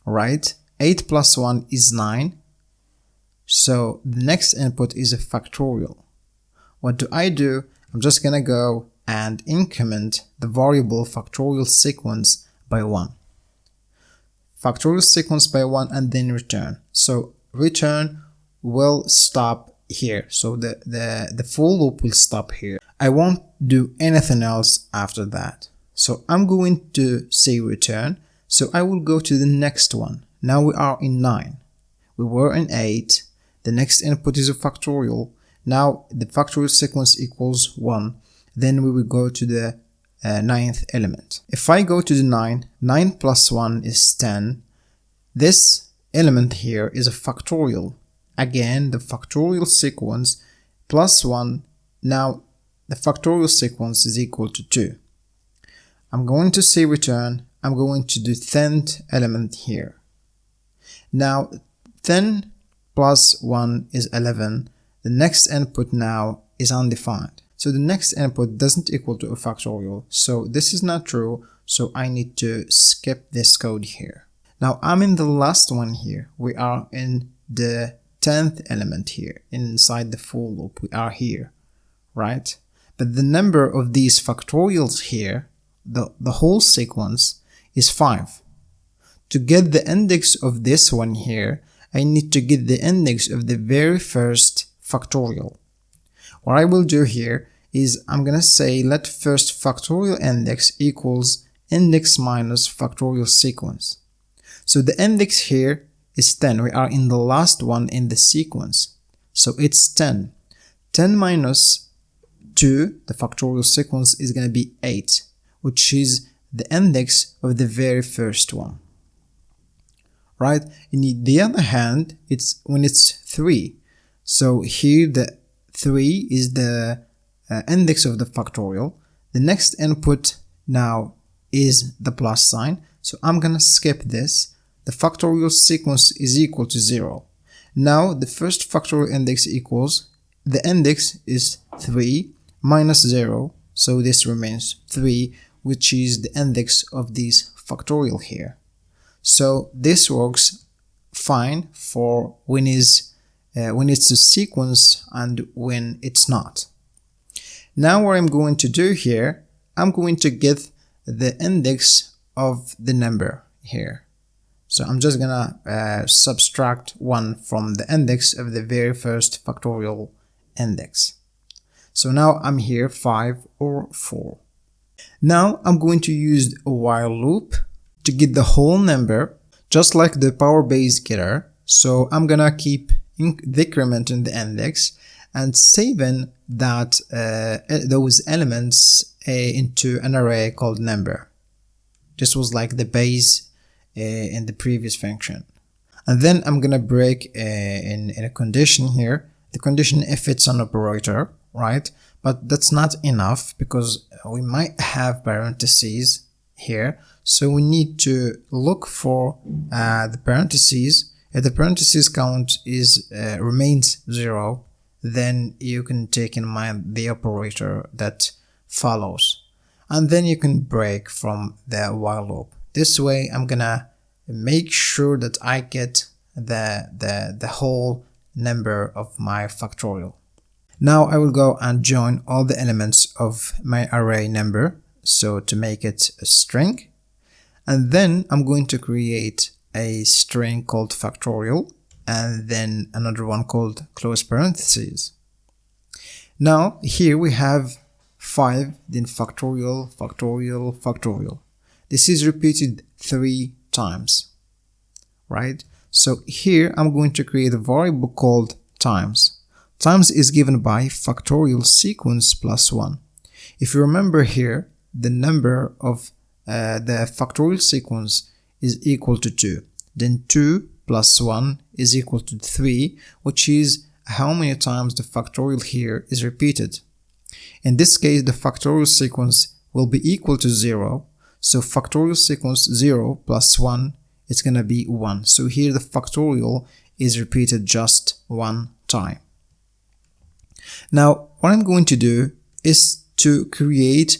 right? 8 plus 1 is 9. So the next input is a factorial. What do? I'm just gonna go and increment the variable factorial sequence by 1. Factorial sequence by 1 and then return. So return will stop here. So the for loop will stop here. I won't do anything else after that. So I'm going to say return. So I will go to the next one. Now we are in 9. We were in 8. The next input is a factorial. Now the factorial sequence equals 1. Then we will go to the 9th element. If I go to the 9, 9 plus 1 is 10. This element here is a factorial. Again, the factorial sequence plus 1. Now the factorial sequence is equal to 2. I'm going to say return. I'm going to do 10th element here. Now 10 plus 1 is 11. The next input now is undefined. So the next input doesn't equal to a factorial. So this is not true. So I need to skip this code here. Now I'm in the last one here. We are in the 10th element here. Inside the for loop, we are here, right? But the number of these factorials here, the whole sequence, is 5. To get the index of this one here, I need to get the index of the very first factorial. What I will do here is I'm gonna say let first factorial index equals index minus factorial sequence. So the index here is 10. We are in the last one in the sequence. So it's 10. 10 minus 2, the factorial sequence, is gonna be 8, which is the index of the very first one. Right? On the other hand, it's when it's 3. So here the 3 is the index of the factorial. The next input now is the plus sign. So I'm gonna skip this. The factorial sequence is equal to 0. Now the first factorial index equals, the index is 3 minus 0. So this remains 3, which is the index of this factorial here. So this works fine for when it's a sequence and when it's not. Now what I'm going to do here, I'm going to get the index of the number here. So I'm just gonna subtract 1 from the index of the very first factorial index. So now I'm here 5 or 4. Now I'm going to use a while loop to get the whole number, just like the power base getter. So I'm gonna keep decrementing the index and saving that those elements into an array called number. This was like the base in the previous function. And then I'm gonna break in a condition here, the condition if it's an operator, right? But that's not enough because we might have parentheses here. So we need to look for the parentheses. If the parentheses count is remains 0, then you can take in mind the operator that follows. And then you can break from the while loop. This way I'm gonna make sure that I get the whole number of my factorial. Now I will go and join all the elements of my array number, so to make it a string. And then I'm going to create a string called factorial and then another one called close parentheses. Now here we have 5, then factorial, factorial, factorial. This is repeated 3 times, right? So here I'm going to create a variable called times. Times is given by factorial sequence plus 1. If you remember here, the number of the factorial sequence is equal to 2. Then 2 plus 1 is equal to 3, which is how many times the factorial here is repeated. In this case, the factorial sequence will be equal to 0. So factorial sequence 0 plus 1 is going to be 1. So here the factorial is repeated just 1 time. Now what I'm going to do is to create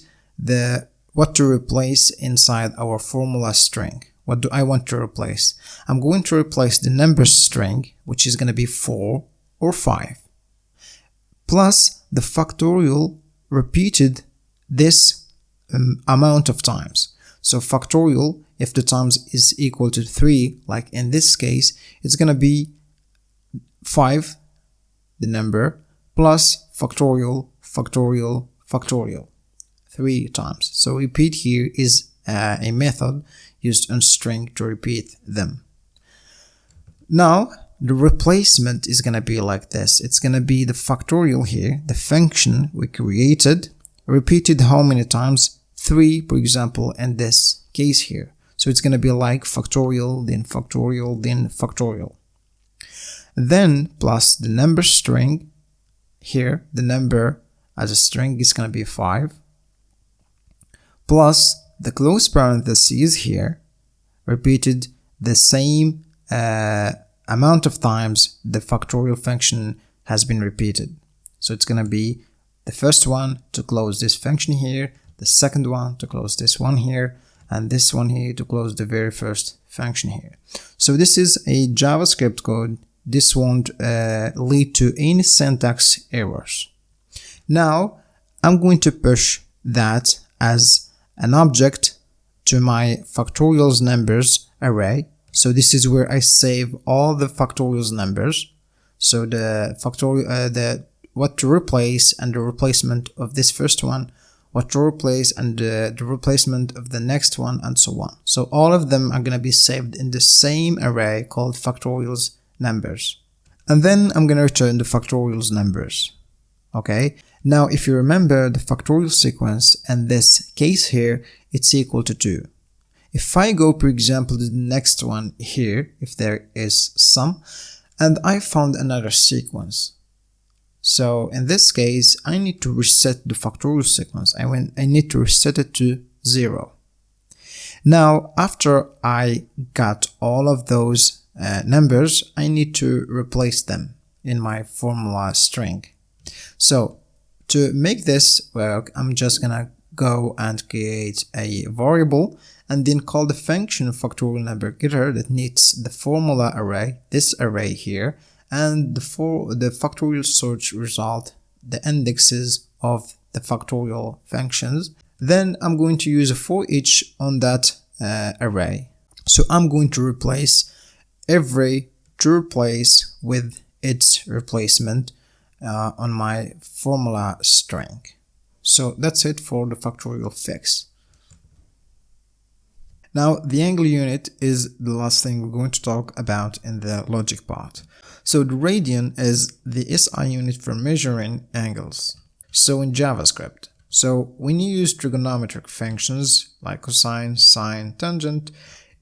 what to replace inside our formula string. What do I want to replace? I'm going to replace the number string, which is going to be 4 or 5, plus the factorial repeated this amount of times. So factorial, if the times is equal to 3, like in this case, it's going to be 5, the number, plus factorial, factorial, factorial, 3 times. So repeat here is a method used on string to repeat them. Now the replacement is gonna be like this. It's gonna be the factorial here, the function we created, repeated how many times? 3, for example, in this case here. So it's gonna be like factorial, then factorial, then factorial. Then plus the number string here, the number as a string is gonna be 5, plus the close parentheses here, repeated the same amount of times the factorial function has been repeated. So it's gonna be the first one to close this function here, the second one to close this one here, and this one here to close the very first function here. So this is a JavaScript code. This won't lead to any syntax errors. Now I'm going to push that as an object to my factorials numbers array. So this is where I save all the factorials numbers. So the factorial, what to replace and the replacement of this first one, what to replace and the replacement of the next one, and so on. So all of them are going to be saved in the same array called factorials numbers. And then I'm going to return the factorials numbers. Okay. Now if you remember the factorial sequence and this case here, it's equal to 2. If I go, for example, to the next one here, if there is some, and I found another sequence. So in this case, I need to reset the factorial sequence. I need to reset it to 0. Now, after I got all of those numbers, I need to replace them in my formula string. So to make this work, I'm just gonna go and create a variable and then call the function factorial number getter that needs the formula array, this array here, and the factorial search result, the indexes of the factorial functions. Then I'm going to use a forEach on that array. So I'm going to replace every to replace with its replacement on my formula string. So that's it for the factorial fix. Now the angle unit is the last thing we're going to talk about in the logic part. So the radian is the SI unit for measuring angles. So in JavaScript, so when you use trigonometric functions like cosine, sine, tangent,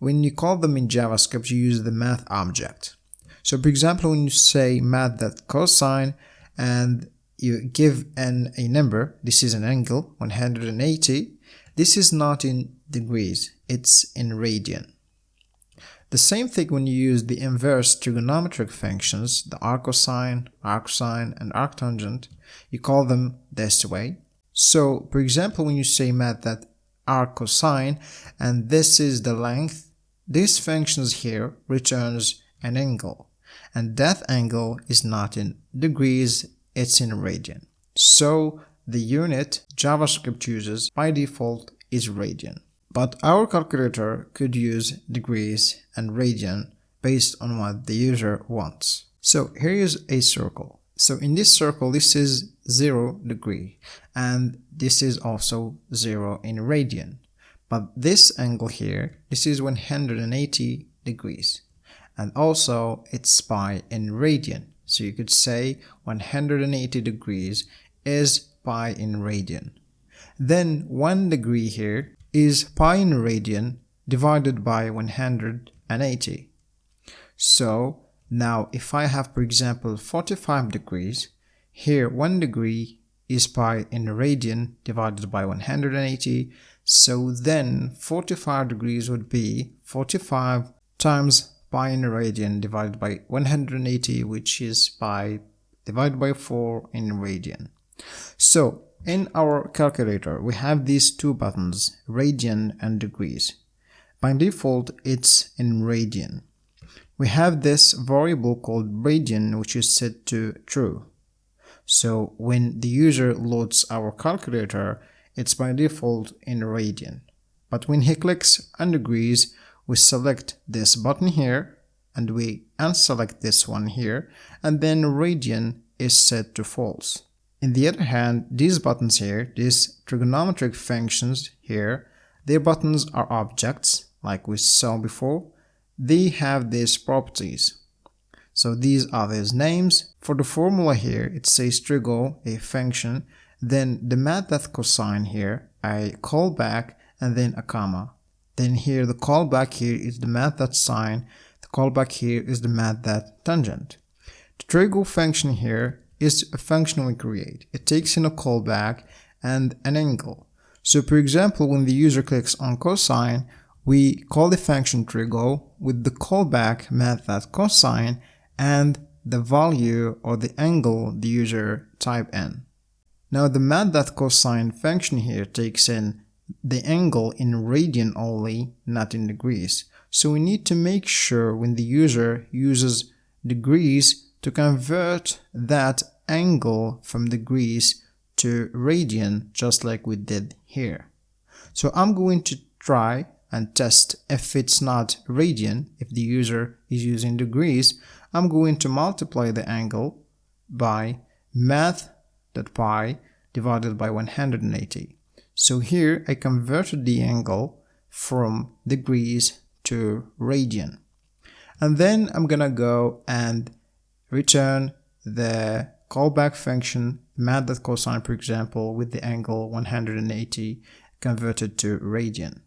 when you call them in JavaScript, you use the math object. So for example, when you say math.cosine and you give a number, this is an angle, 180, this is not in degrees, it's in radian. The same thing when you use the inverse trigonometric functions, the arccosine, arcsine, and arctangent, you call them this way. So, for example, when you say math that arccosine, and this is the length, these functions here returns an angle, and that angle is not in degrees, it's in radian. So, the unit JavaScript uses by default is radian. But our calculator could use degrees and radian based on what the user wants. So here is a circle. So in this circle, this is 0 degree, and this is also 0 in radian. But this angle here, this is 180 degrees, and also it's pi in radian. So you could say 180 degrees is pi in radian. Then 1 degree here is pi in radian divided by 180. So now if I have, for example, 45 degrees, here 1 degree is pi in radian divided by 180. So then 45 degrees would be 45 times pi in radian divided by 180, which is pi divided by 4 in radian. So in our calculator, we have these two buttons, radian and degrees. By default, it's in radian. We have this variable called radian, which is set to true. So when the user loads our calculator, it's by default in radian. But when he clicks on degrees, we select this button here, and we unselect this one here, and then radian is set to false. On the other hand, these buttons here, these trigonometric functions here, their buttons are objects, like we saw before. They have these properties. So these are these names. For the formula here, it says trigo, a function, then the method cosine here, I call back, and then a comma. Then here the callback here is the method sine, the callback here is the method tangent. The trigo function here is a function we create. It takes in a callback and an angle. So for example, when the user clicks on cosine, we call the function trigo with the callback method cosine and the value or the angle the user type in. Now the method cosine function here takes in the angle in radian only, not in degrees. So we need to make sure when the user uses degrees to convert that angle from degrees to radian, just like we did here. So I'm going to try and test if it's not radian. If the user is using degrees, I'm going to multiply the angle by math.pi divided by 180. So here I converted the angle from degrees to radian. And then I'm gonna go and return the callback function method cosine, for example, with the angle 180 converted to radian.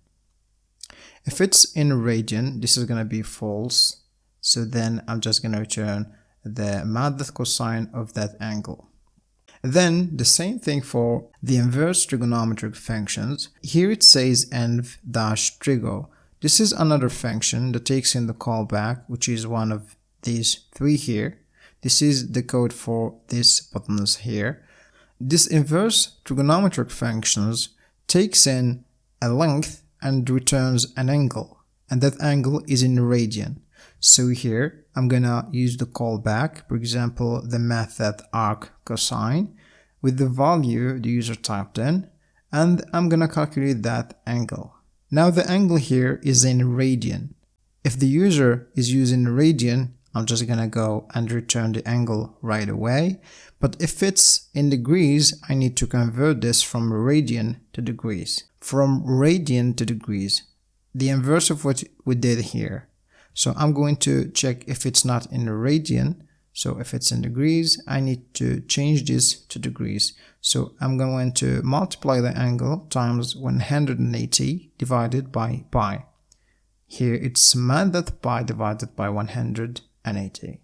If it's in radian, this is gonna be false. So then I'm just gonna return the method cosine of that angle. Then the same thing for the inverse trigonometric functions. Here it says env-trigo. This is another function that takes in the callback, which is one of these three here. This is the code for these buttons here. This inverse trigonometric functions takes in a length and returns an angle, and that angle is in radian. So here I'm gonna use the callback, for example the method arc_cosine, with the value the user typed in, and I'm gonna calculate that angle. Now the angle here is in radian. If the user is using radian, I'm just gonna go and return the angle right away. But if it's in degrees, I need to convert this from radian to degrees. From radian to degrees, the inverse of what we did here. So I'm going to check if it's not in radian. So if it's in degrees, I need to change this to degrees. So I'm going to multiply the angle times 180 divided by pi. Here it's method pi divided by 180.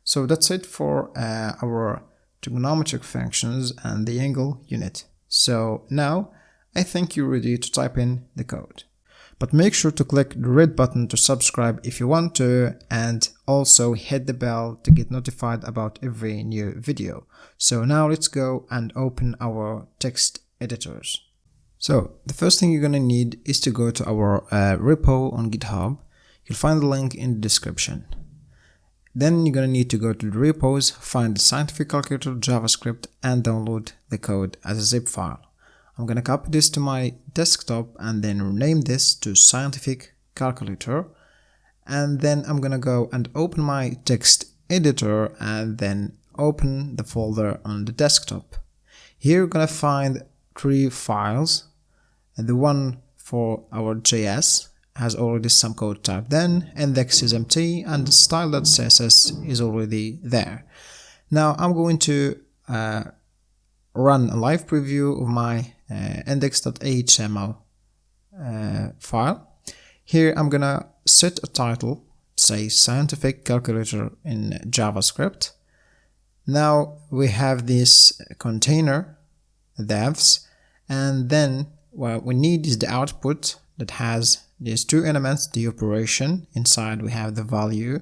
So that's it for our trigonometric functions and the angle unit. So now I think you're ready to type in the code. But make sure to click the red button to subscribe if you want to, and also hit the bell to get notified about every new video. So now let's go and open our text editors. So the first thing you're gonna need is to go to our repo on GitHub. You'll find the link in the description. Then you're gonna need to go to the repos, find the scientific calculator JavaScript, and download the code as a zip file. I'm gonna copy this to my desktop and then rename this to scientific calculator. And then I'm gonna go and open my text editor and then open the folder on the desktop. Here you're gonna find three files. And the one for our JS has already some code typed in, index is empty, and the style.css is already there. Now I'm going to run a live preview of my index.html file. Here I'm gonna set a title, say scientific calculator in JavaScript. Now we have this container devs, and then what we need is the output that has these two elements, the operation, inside we have the value,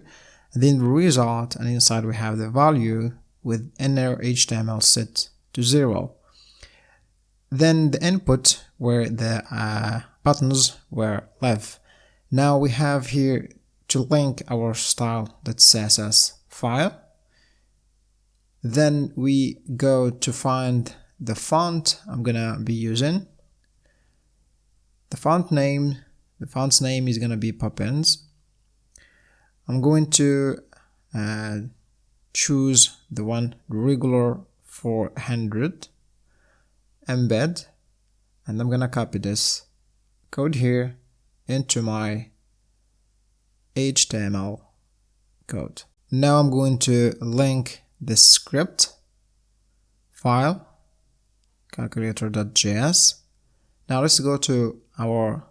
and then the result, and inside we have the value with inner HTML set to 0. Then the input where the buttons were left. Now we have here to link our style.css file. Then we go to find the font I'm gonna be using. The font's name is gonna be Poppins. I'm going to choose the one regular 400, embed, and I'm gonna copy this code here into my HTML code. Now I'm going to link the script file, calculator.js. Now let's go to our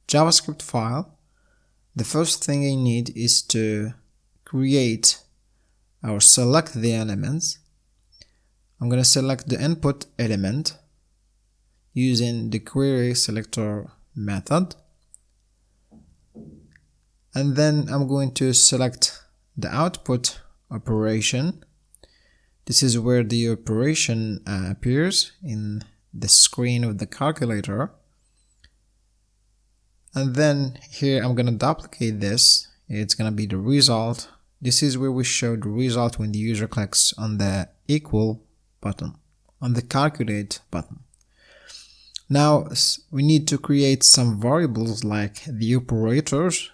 JavaScript file. The first thing I need is to create or select the elements. I'm going to select the input element using the querySelector method, and then I'm going to select the output operation. This is where the operation appears in the screen of the calculator, and then here I'm going to duplicate this. It's going to be the result. This is where we show the result when the user clicks on the equal button, on the calculate button. Now we need to create some variables like the operators,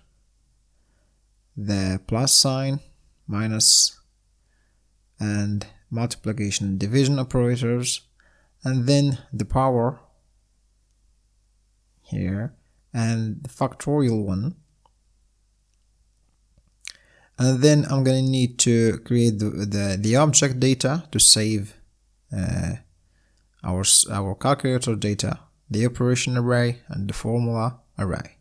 the plus sign, minus, and multiplication and division operators, and then the power here, and the factorial one. And then I'm going to need to create the object data to save our calculator data, the operation array, and the formula array.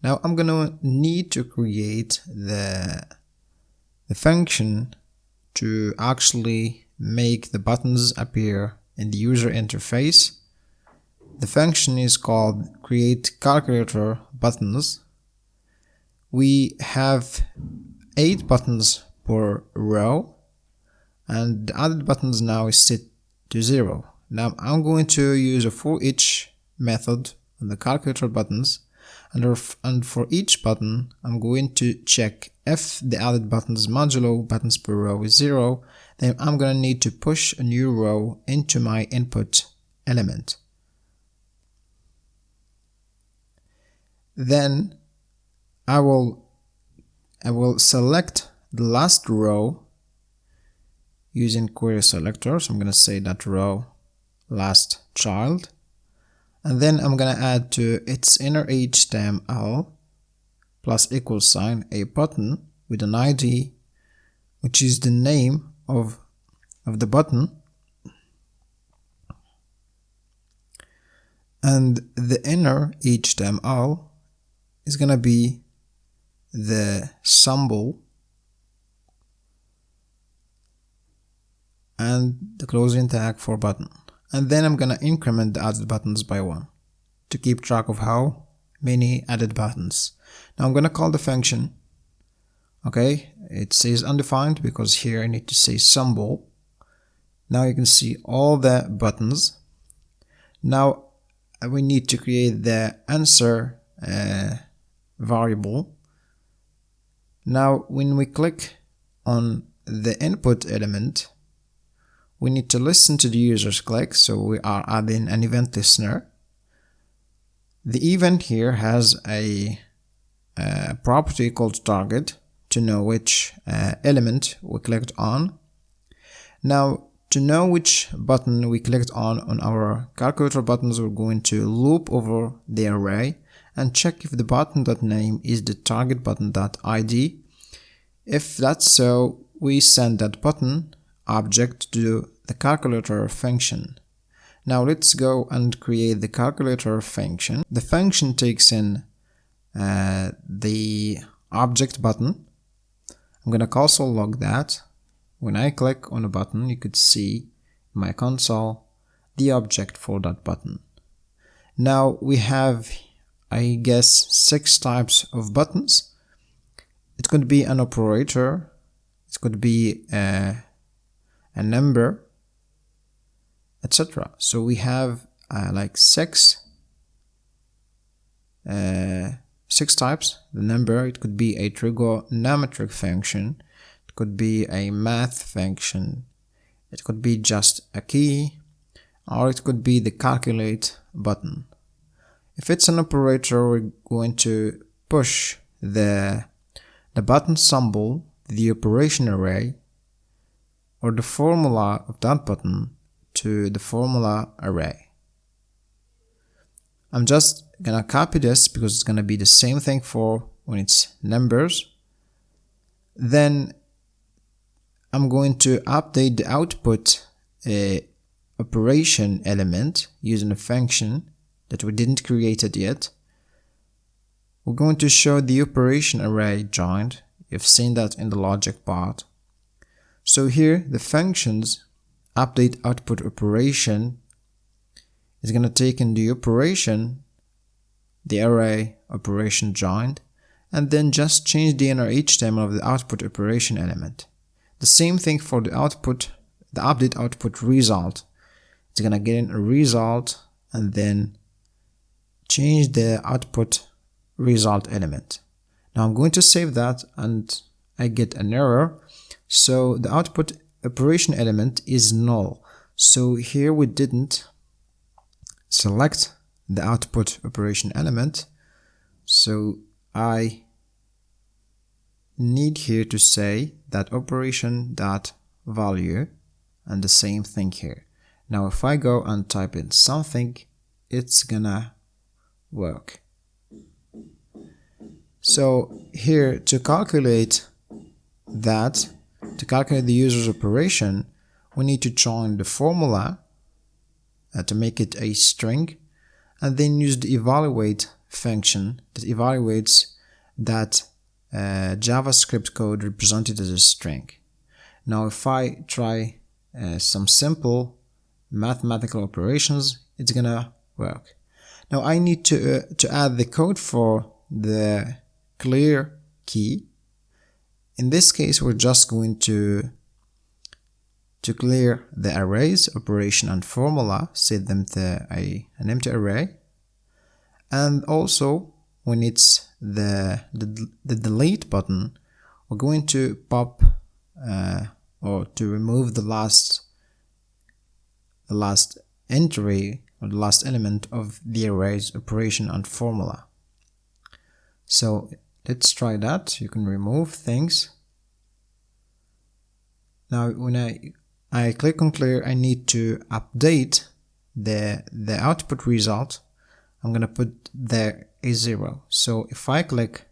Now I'm going to need to create the function to actually make the buttons appear in the user interface. The function is called createCalculatorButtons. We have 8 buttons per row, and the added buttons now is set to 0. Now I'm going to use a forEach method on the calculator buttons, and for each button I'm going to check if the added buttons modulo buttons per row is 0, then I'm going to need to push a new row into my input element. Then I will select the last row using querySelector. So I'm going to say that row last child, and then I'm going to add to its inner HTML plus equal sign a button with an ID, which is the name of the button, and the inner HTML is going to be the symbol and the closing tag for button. And then I'm gonna increment the added buttons by 1 to keep track of how many added buttons. Now I'm gonna call the function. Okay, it says undefined because here I need to say symbol. Now you can see all the buttons. Now we need to create the answer variable. Now when we click on the input element, we need to listen to the user's click, so we are adding an event listener. The event here has a property called target to know which element we clicked on. Now to know which button we clicked on our calculator buttons, we're going to loop over the array and check if the button.name is the target button.id. If that's so, we send that button object to the calculator function. Now let's go and create the calculator function. The function takes in the object button. I'm going to console log that. When I click on a button, you could see in my console the object for that button. Now we have, I guess, 6 types of buttons. It could be an operator, it could be a number, etc. So we have like 6 types. The number, it could be a trigonometric function, it could be a math function, it could be just a key, or it could be the calculate button. If it's an operator, we're going to push the button symbol, the operation array, or the formula of that button to the formula array. I'm just gonna copy this because it's gonna be the same thing for when it's numbers. Then I'm going to update the output operation element using a function that we didn't create it yet. We're going to show the operation array joined. You've seen that in the logic part. So here the functions update output operation is going to take in the operation, the array operation joined, and then just change the inner HTML of the output operation element. The same thing for the output, the update output result. It's going to get in a result and then change the output result element. Now I'm going to save that and I get an error. So the output operation element is null. So here we didn't select the output operation element. So I need here to say that operation dot value and the same thing here. Now if I go and type in something, it's gonna work. So here to calculate that, to calculate the user's operation, we need to join the formula to make it a string, and then use the evaluate function that evaluates that JavaScript code represented as a string. Now if I try some simple mathematical operations, it's gonna work. Now I need to add the code for the clear key. In this case, we're just going to clear the arrays, operation and formula, set them to an empty array. And also, when it's the delete button, we're going to pop or to remove the last entry or the last element of the array's operation and formula. So let's try that. You can remove things. Now when I click on clear, I need to update the output result. I'm gonna put there a 0. So if I click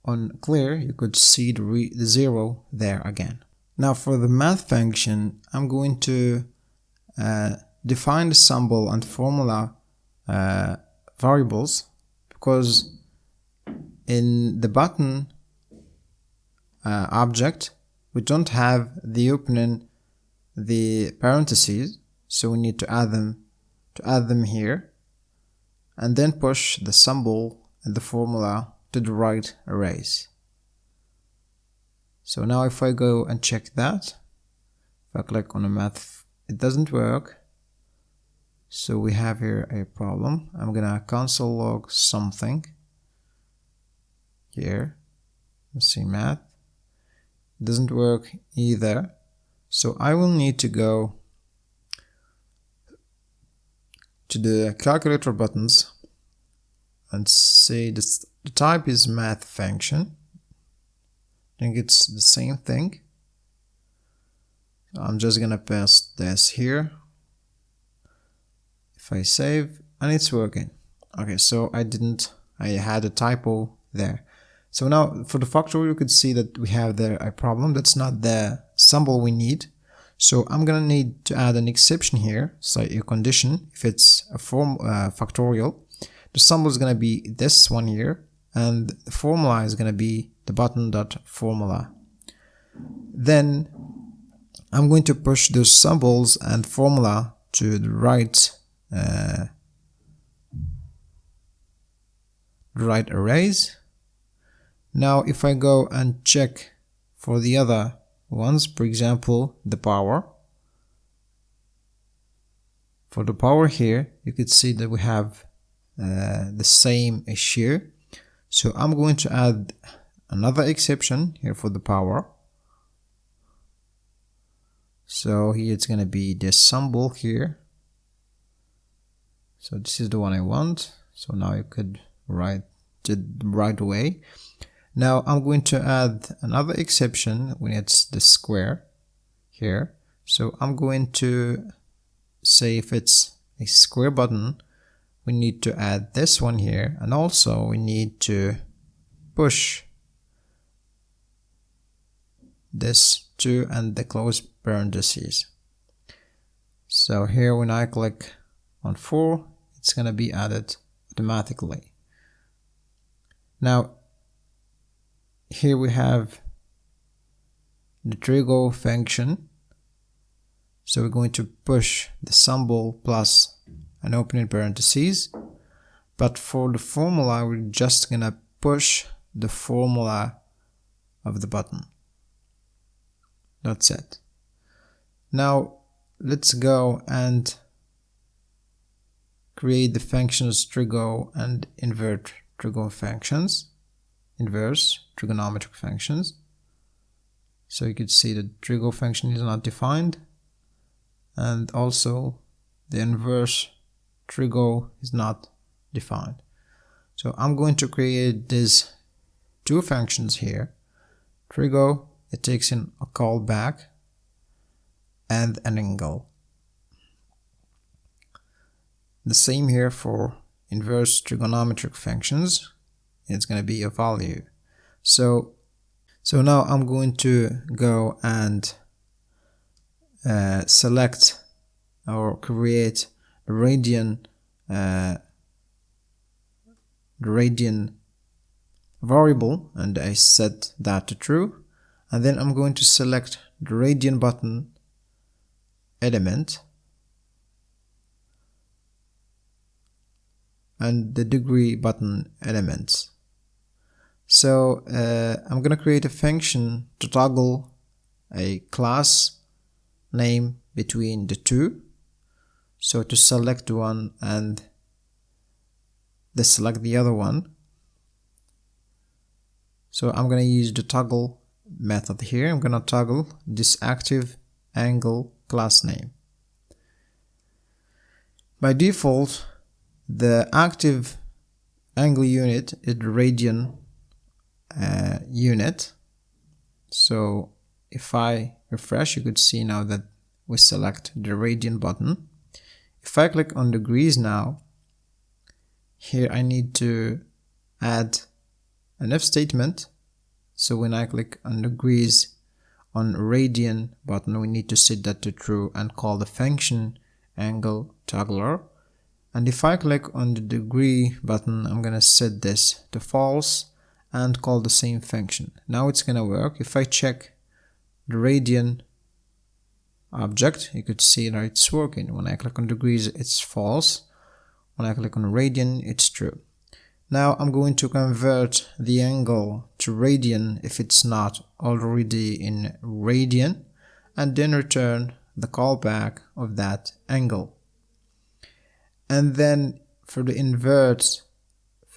on clear, you could see the 0 there again. Now for the math function, I'm going to define the symbol and formula variables, because in the button object we don't have the opening the parentheses, so we need to add them here, and then push the symbol and the formula to the right arrays. So now if I go and check that, if I click on a math, it doesn't work. So we have here a problem. I'm gonna console log something here. Let's see, math. It doesn't work either. So I will need to go to the calculator buttons and say this, the type is math function. I think it's the same thing. I'm just gonna paste this here. If I save, and it's working. Okay, so I had a typo there. So now for the factorial, you could see that we have there a problem. That's not the symbol we need. So I'm gonna need to add an exception here, so a condition. If it's a factorial, the symbol is gonna be this one here, and the formula is gonna be the button.formula. Then I'm going to push those symbols and formula to the right arrays. Now if I go and check for the other ones, for example the power, for the power here you could see that we have the same issue. So I'm going to add another exception here for the power. So here it's going to be this symbol here. So this is the one I want. So now you could write it the right way. Now I'm going to add another exception when it's the square here. So I'm going to say if it's a square button, we need to add this one here, and also we need to push this 2 and the close parentheses. So here when I click on 4, it's gonna be added automatically. Now here we have the Trigo function. So we're going to push the symbol plus an opening parentheses, but for the formula we're just gonna push the formula of the button. That's it. Now let's go and create the functions Trigo and invert Trigo functions, inverse trigonometric functions. So you could see the Trigo function is not defined, and also the inverse Trigo is not defined. So I'm going to create these two functions here. Trigo, it takes in a callback and an angle. The same here for inverse trigonometric functions. It's going to be a value. So now I'm going to go and select or create the radian variable, and I set that to true, and then I'm going to select the radian button element and the degree button elements. So I'm going to create a function to toggle a class name between the two. So to select one and deselect the other one. So I'm going to use the toggle method here. I'm going to toggle this active angle class name. By default, the active angle unit is the radian unit. So if I refresh, you could see now that we select the radian button. If I click on degrees now, here I need to add an if statement. So when I click on degrees on radian button, we need to set that to true and call the function angle toggler. And if I click on the degree button, I'm gonna set this to false and call the same function. Now it's gonna work. If I check the radian object, you could see that it's working. When I click on degrees, it's false. When I click on radian, it's true. Now I'm going to convert the angle to radian if it's not already in radian, and then return the callback of that angle. And then for the inverse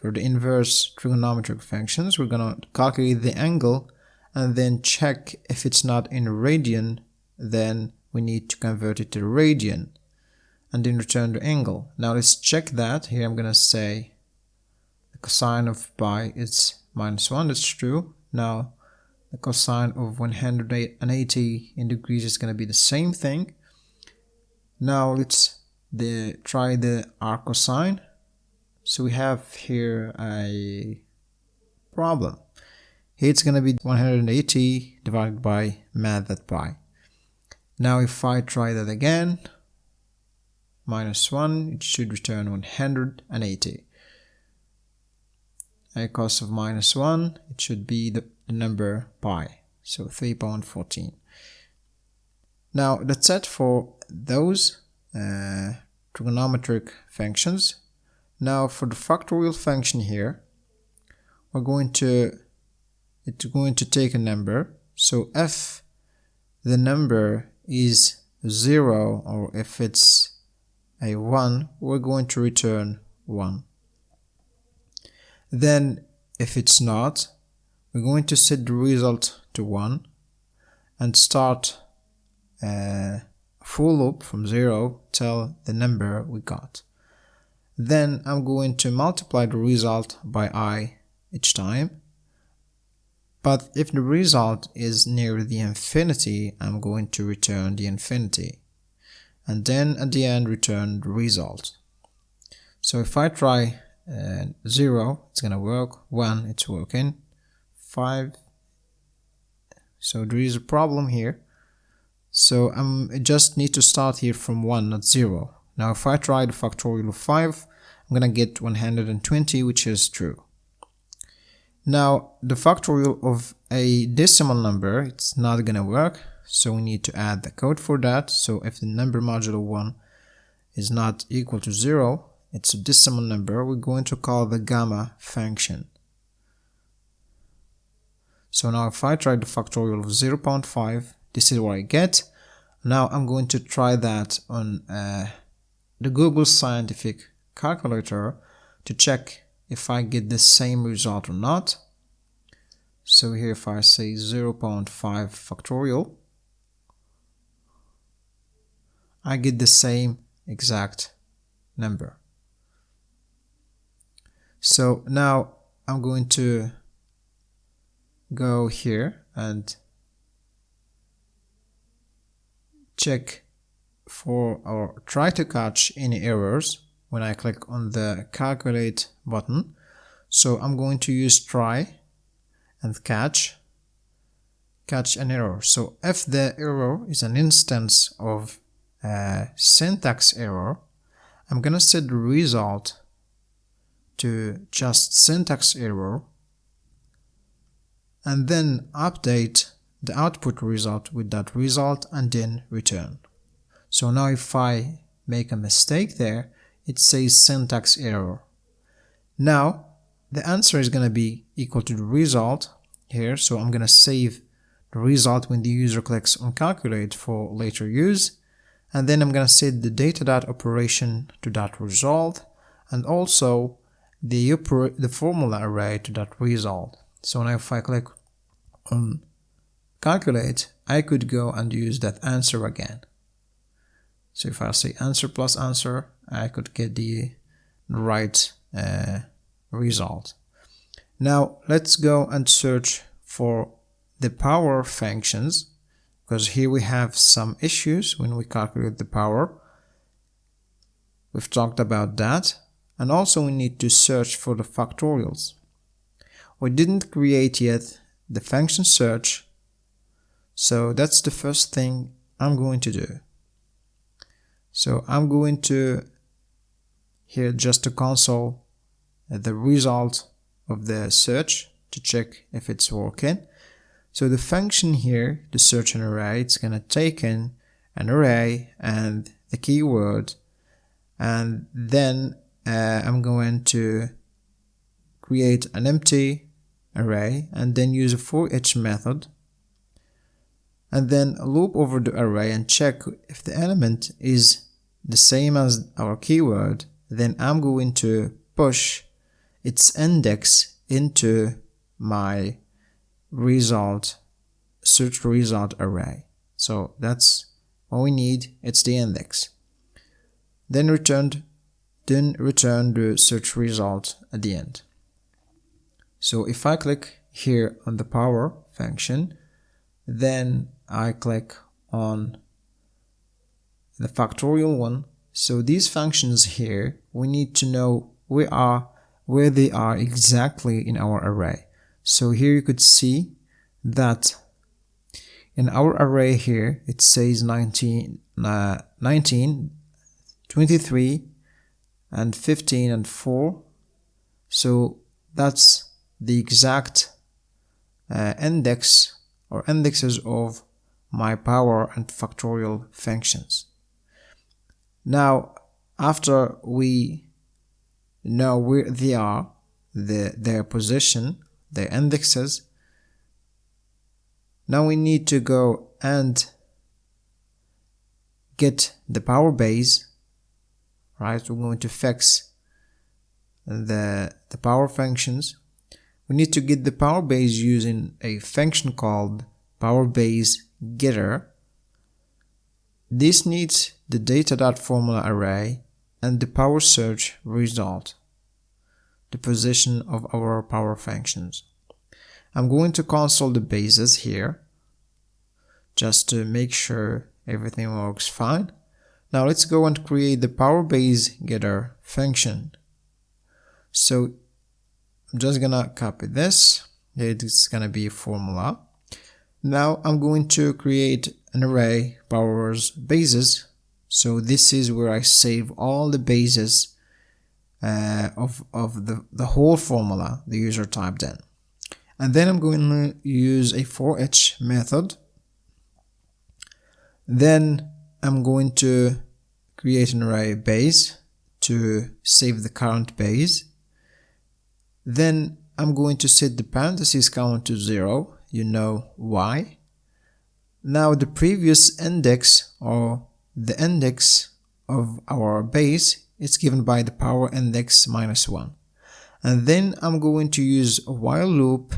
trigonometric functions, we're gonna calculate the angle and then check if it's not in radian, then we need to convert it to radian and then return the angle. Now let's check that. Here I'm gonna say the cosine of pi is -1, that's true. Now the cosine of 180 in degrees is gonna be the same thing. Now let's try the arc cosine. So we have here a problem. Here it's gonna be 180 divided by math.pi. Now if I try that again, -1, it should return 180. A cos of -1, it should be the number pi, so 3.14. Now that's it for those trigonometric functions. Now for the factorial function here, it's going to take a number. So if the number is 0 or if it's a 1, we're going to return 1. Then if it's not, we're going to set the result to 1 and start a for loop from 0 till the number we got. Then I'm going to multiply the result by I each time. But if the result is near the infinity, I'm going to return the infinity. And then at the end return the result. So if I try 0, it's gonna work. 1, it's working. 5, So there is a problem here. So I just need to start here from 1, not 0. Now if I try the factorial of 5, I'm gonna get 120, which is true. Now the factorial of a decimal number, it's not gonna work, so we need to add the code for that. So if the number modulo 1 is not equal to 0, it's a decimal number, we're going to call the gamma function. So now if I try the factorial of 0.5, this is what I get. Now I'm going to try that on the Google Scientific calculator to check if I get the same result or not. So here if I say 0.5 factorial, I get the same exact number. So now I'm going to go here and check for or try to catch any errors when I click on the calculate button. So I'm going to use try and catch an error. So if the error is an instance of a syntax error, I'm gonna set the result to just syntax error and then update the output result with that result and then return. So now if I make a mistake there, it says syntax error. Now the answer is going to be equal to the result here, so I'm going to save the result when the user clicks on calculate for later use, and then I'm going to set the data.operation to that result and also the formula array to that result. So now if I click on calculate, I could go and use that answer again. So if I say answer plus answer, I could get the right result. Now let's go and search for the power functions, because here we have some issues when we calculate the power. We've talked about that, and also we need to search for the factorials. We didn't create yet the function search, so that's the first thing I'm going to do. So I'm going to here just to console the result of the search to check if it's working. So the function here, the search an array, it's going to take in an array and the keyword, and then I'm going to create an empty array and then use a forEach method and then loop over the array and check if the element is the same as our keyword. Then I'm going to push its index into my result, search result array. So that's all we need, it's the index. Then return the search result at the end. So if I click here on the power function, then I click on the factorial one. So these functions here, we need to know where they are exactly in our array. So here you could see that in our array here it says 19, 23 and 15 and 4. So that's the exact index or indexes of my power and factorial functions. Now after we know where they are, their position, their indexes, now we need to go and get the power base, right? We're going to fix the power functions. We need to get the power base using a function called power base getter. This needs the data.formula array and the power search result, the position of our power functions. I'm going to console the bases here just to make sure everything works fine. Now let's go and create the power base getter function. So I'm just gonna copy this. It's gonna be a formula. Now I'm going to create an array powers bases. So this is where I save all the bases of the whole formula the user typed in. And then I'm going to use a forEach method. Then I'm going to create an array base to save the current base. Then I'm going to set the parentheses count to 0. You know why. Now the previous index, or the index of our base, is given by the power index -1. And then I'm going to use a while loop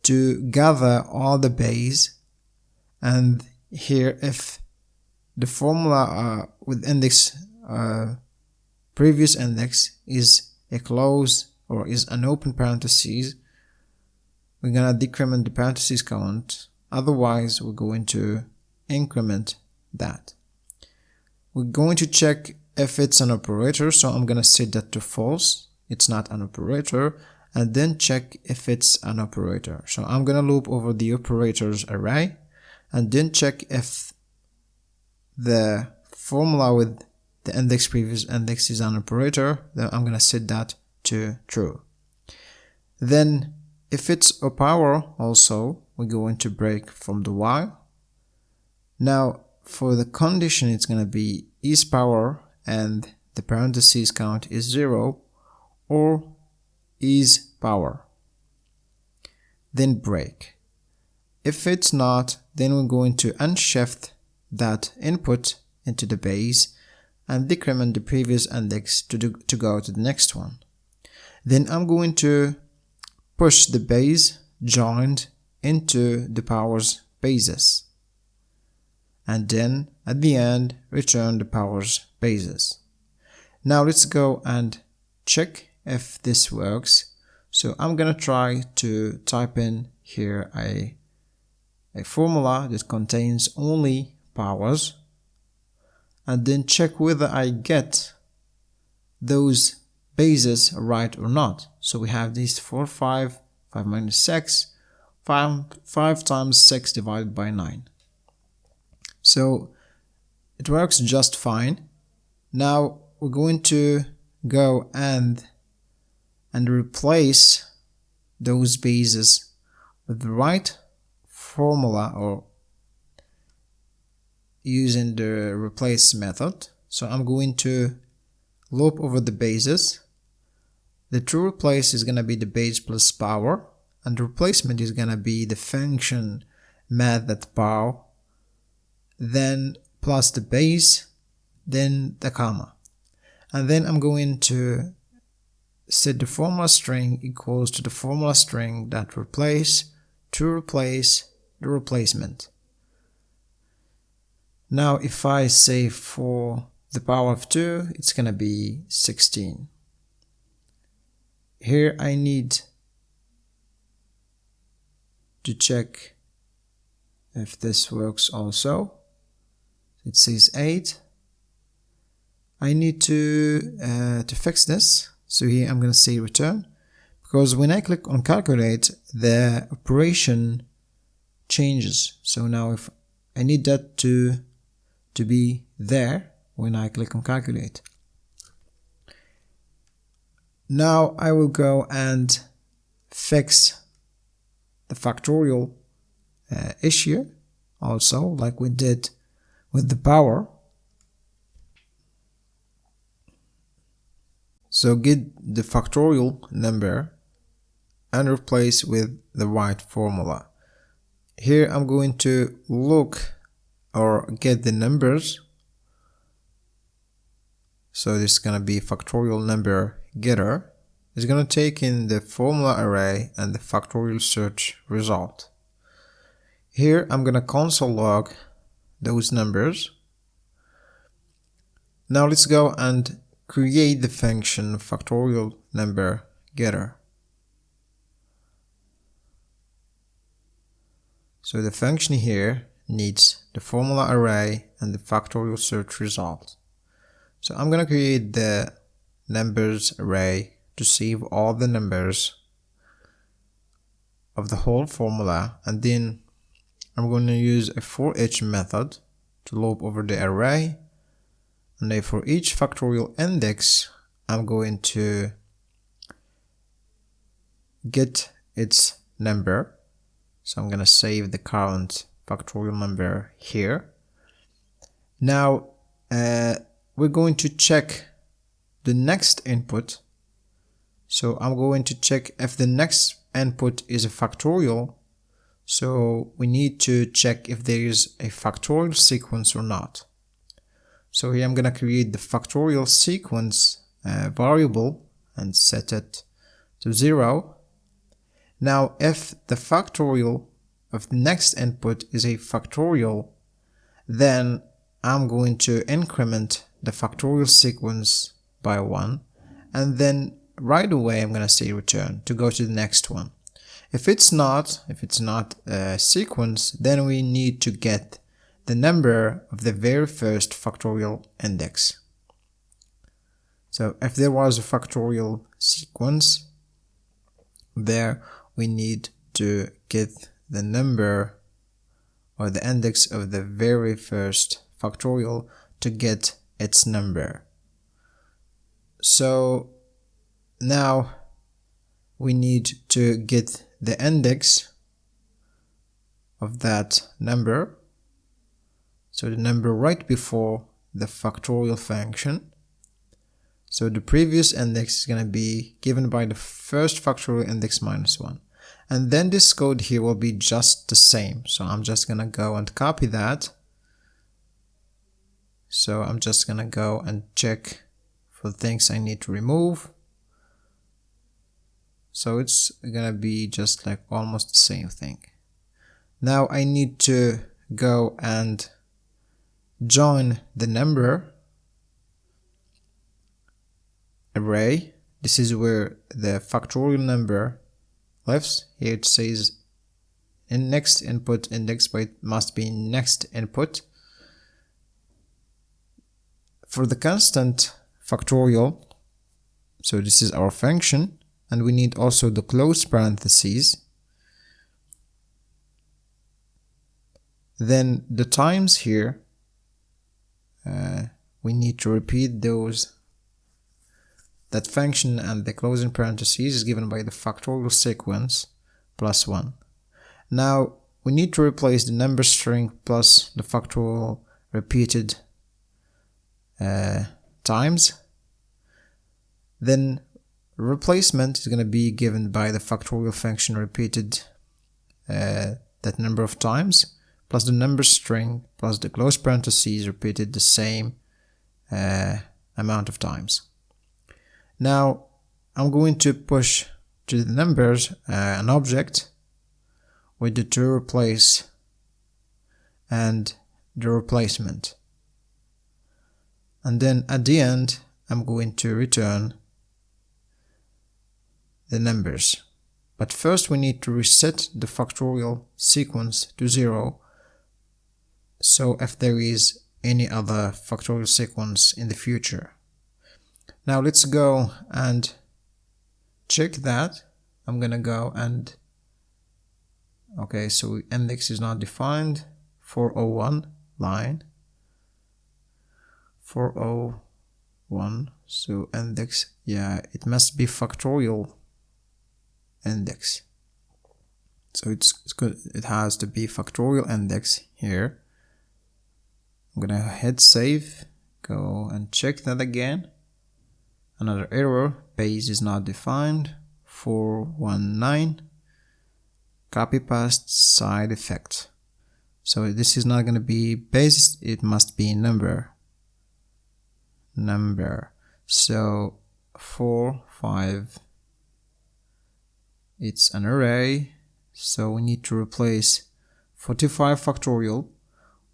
to gather all the base. And here, if the formula with index previous index is a close or is an open parentheses, we're gonna decrement the parentheses count. Otherwise, we're going to increment that. We're going to check if it's an operator, so I'm gonna set that to false. It's not an operator. And then check if it's an operator. So I'm gonna loop over the operators array and then check if the formula with the index previous index is an operator. Then I'm gonna set that to true. Then if it's a power also, we're going to break from the while. Now for the condition, it's gonna be is power and the parentheses count is 0, or is power. Then break. If it's not, then we're going to unshift that input into the base and decrement the previous index to go to the next one. Then I'm going to push the base joined into the powers bases, and then at the end return the powers bases. Now let's go and check if this works. So I'm gonna try to type in here a formula that contains only powers, and then check whether I get those bases right or not. So we have these 4, 5, 5 minus 6, 5 times 6 divided by 9. So it works just fine. Now we're going to go and replace those bases with the right formula, or using the replace method. So I'm going to loop over the bases. The true replace is going to be the base plus power, and the replacement is going to be the function math.power, then plus the base, then the comma. And then I'm going to set the formula string equals to the formula string that replace to replace the replacement. Now if I say for the power of 2, it's gonna be 16. Here I need to check if this works also. It says 8. I need to fix this. So here I'm going to say return, because when I click on calculate, the operation changes. So now if I need that to be there when I click on calculate. Now I will go and fix the factorial issue also, like we did with the power. So get the factorial number and replace with the right formula. Here I'm going to look or get the numbers. So this is going to be factorial number getter. It's going to take in the formula array and the factorial search result. Here I'm going to console log those numbers. Now let's go and create the function factorial number getter. So the function here needs the formula array and the factorial search result. So I'm going to create the numbers array to save all the numbers of the whole formula, and then I'm going to use a forEach method to loop over the array, and then for each factorial index I'm going to get its number. So I'm going to save the current factorial number here. Now we're going to check the next input. So I'm going to check if the next input is a factorial. So we need to check if there is a factorial sequence or not. So here I'm going to create the factorial sequence variable and set it to 0. Now if the factorial of the next input is a factorial, then I'm going to increment the factorial sequence by 1, and then right away I'm going to say return to go to the next one. If it's not a sequence, then we need to get the number of the very first factorial index. So if there was a factorial sequence there, we need to get the number or the index of the very first factorial to get its number. So now we need to get the index of that number, so the number right before the factorial function. So the previous index is going to be given by the first factorial index minus 1, and then this code here will be just the same. So I'm just going to go and copy that. So I'm just going to go and check for things I need to remove. So it's gonna be just like almost the same thing. Now I need to go and join the number array. This is where the factorial number lives. Here it says in next input index, but it must be next input. For the constant factorial, so this is our function. And we need also the close parentheses. Then the times here, we need to repeat that function, and the closing parentheses is given by the factorial sequence plus 1. Now we need to replace the number string plus the factorial repeated times. Then replacement is going to be given by the factorial function repeated that number of times, plus the number string plus the close parentheses repeated the same amount of times. Now I'm going to push to the numbers an object with the toReplace and the replacement, and then at the end I'm going to return the numbers. But first we need to reset the factorial sequence to 0, so if there is any other factorial sequence in the future. Now let's go and check that. I'm gonna go and okay, so index is not defined. 401 line 401, so index, yeah, it must be factorial index. So it's good, it has to be factorial index here. I'm gonna hit save, go and check that again. Another error, base is not defined. 419 copy paste side effect. So this is not going to be base, it must be number. So 4 5, it's an array, so we need to replace 45 factorial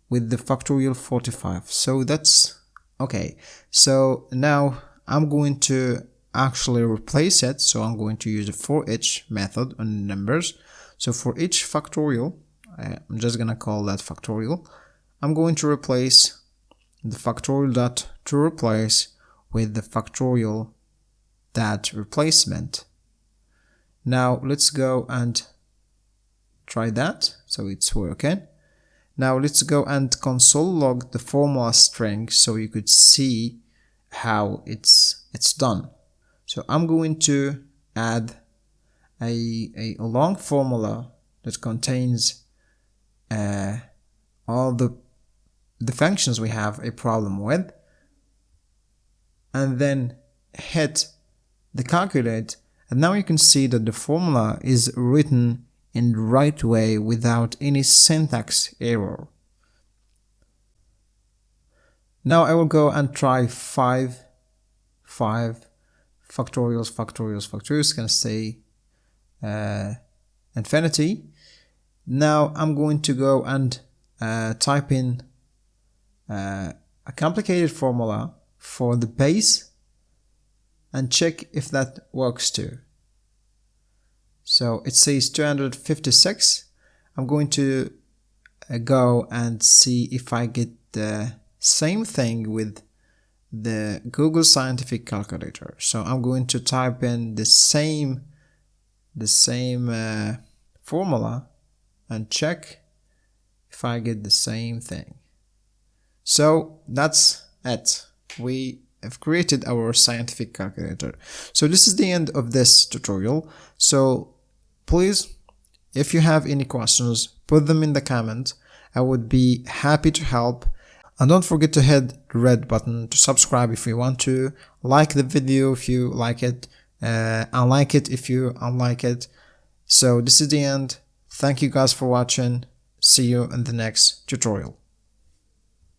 with the factorial 45. So that's okay. So now I'm going to actually replace it, so I'm going to use the forEach method on the numbers. So for each factorial, I'm just gonna call that factorial, I'm going to replace the factorial dot to replace with the factorial dot replacement. Now let's go and try that. So it's working. Now let's go and console log the formula string so you could see how it's done. So I'm going to add a long formula that contains all the functions we have a problem with, and then hit the calculate, and now you can see that the formula is written in the right way without any syntax error. Now I will go and try 5 factorials can say infinity. Now I'm going to go and type in a complicated formula for the base and check if that works too. So it says 256. I'm going to go and see if I get the same thing with the Google Scientific Calculator. So I'm going to type in the same formula and check if I get the same thing. So that's it. We have created our scientific calculator. So this is the end of this tutorial. So please, if you have any questions, put them in the comment. I would be happy to help. And don't forget to hit the red button to subscribe if you want to, like the video if you like it, unlike it if you unlike it. So this is the end. Thank you guys for watching. See you in the next tutorial.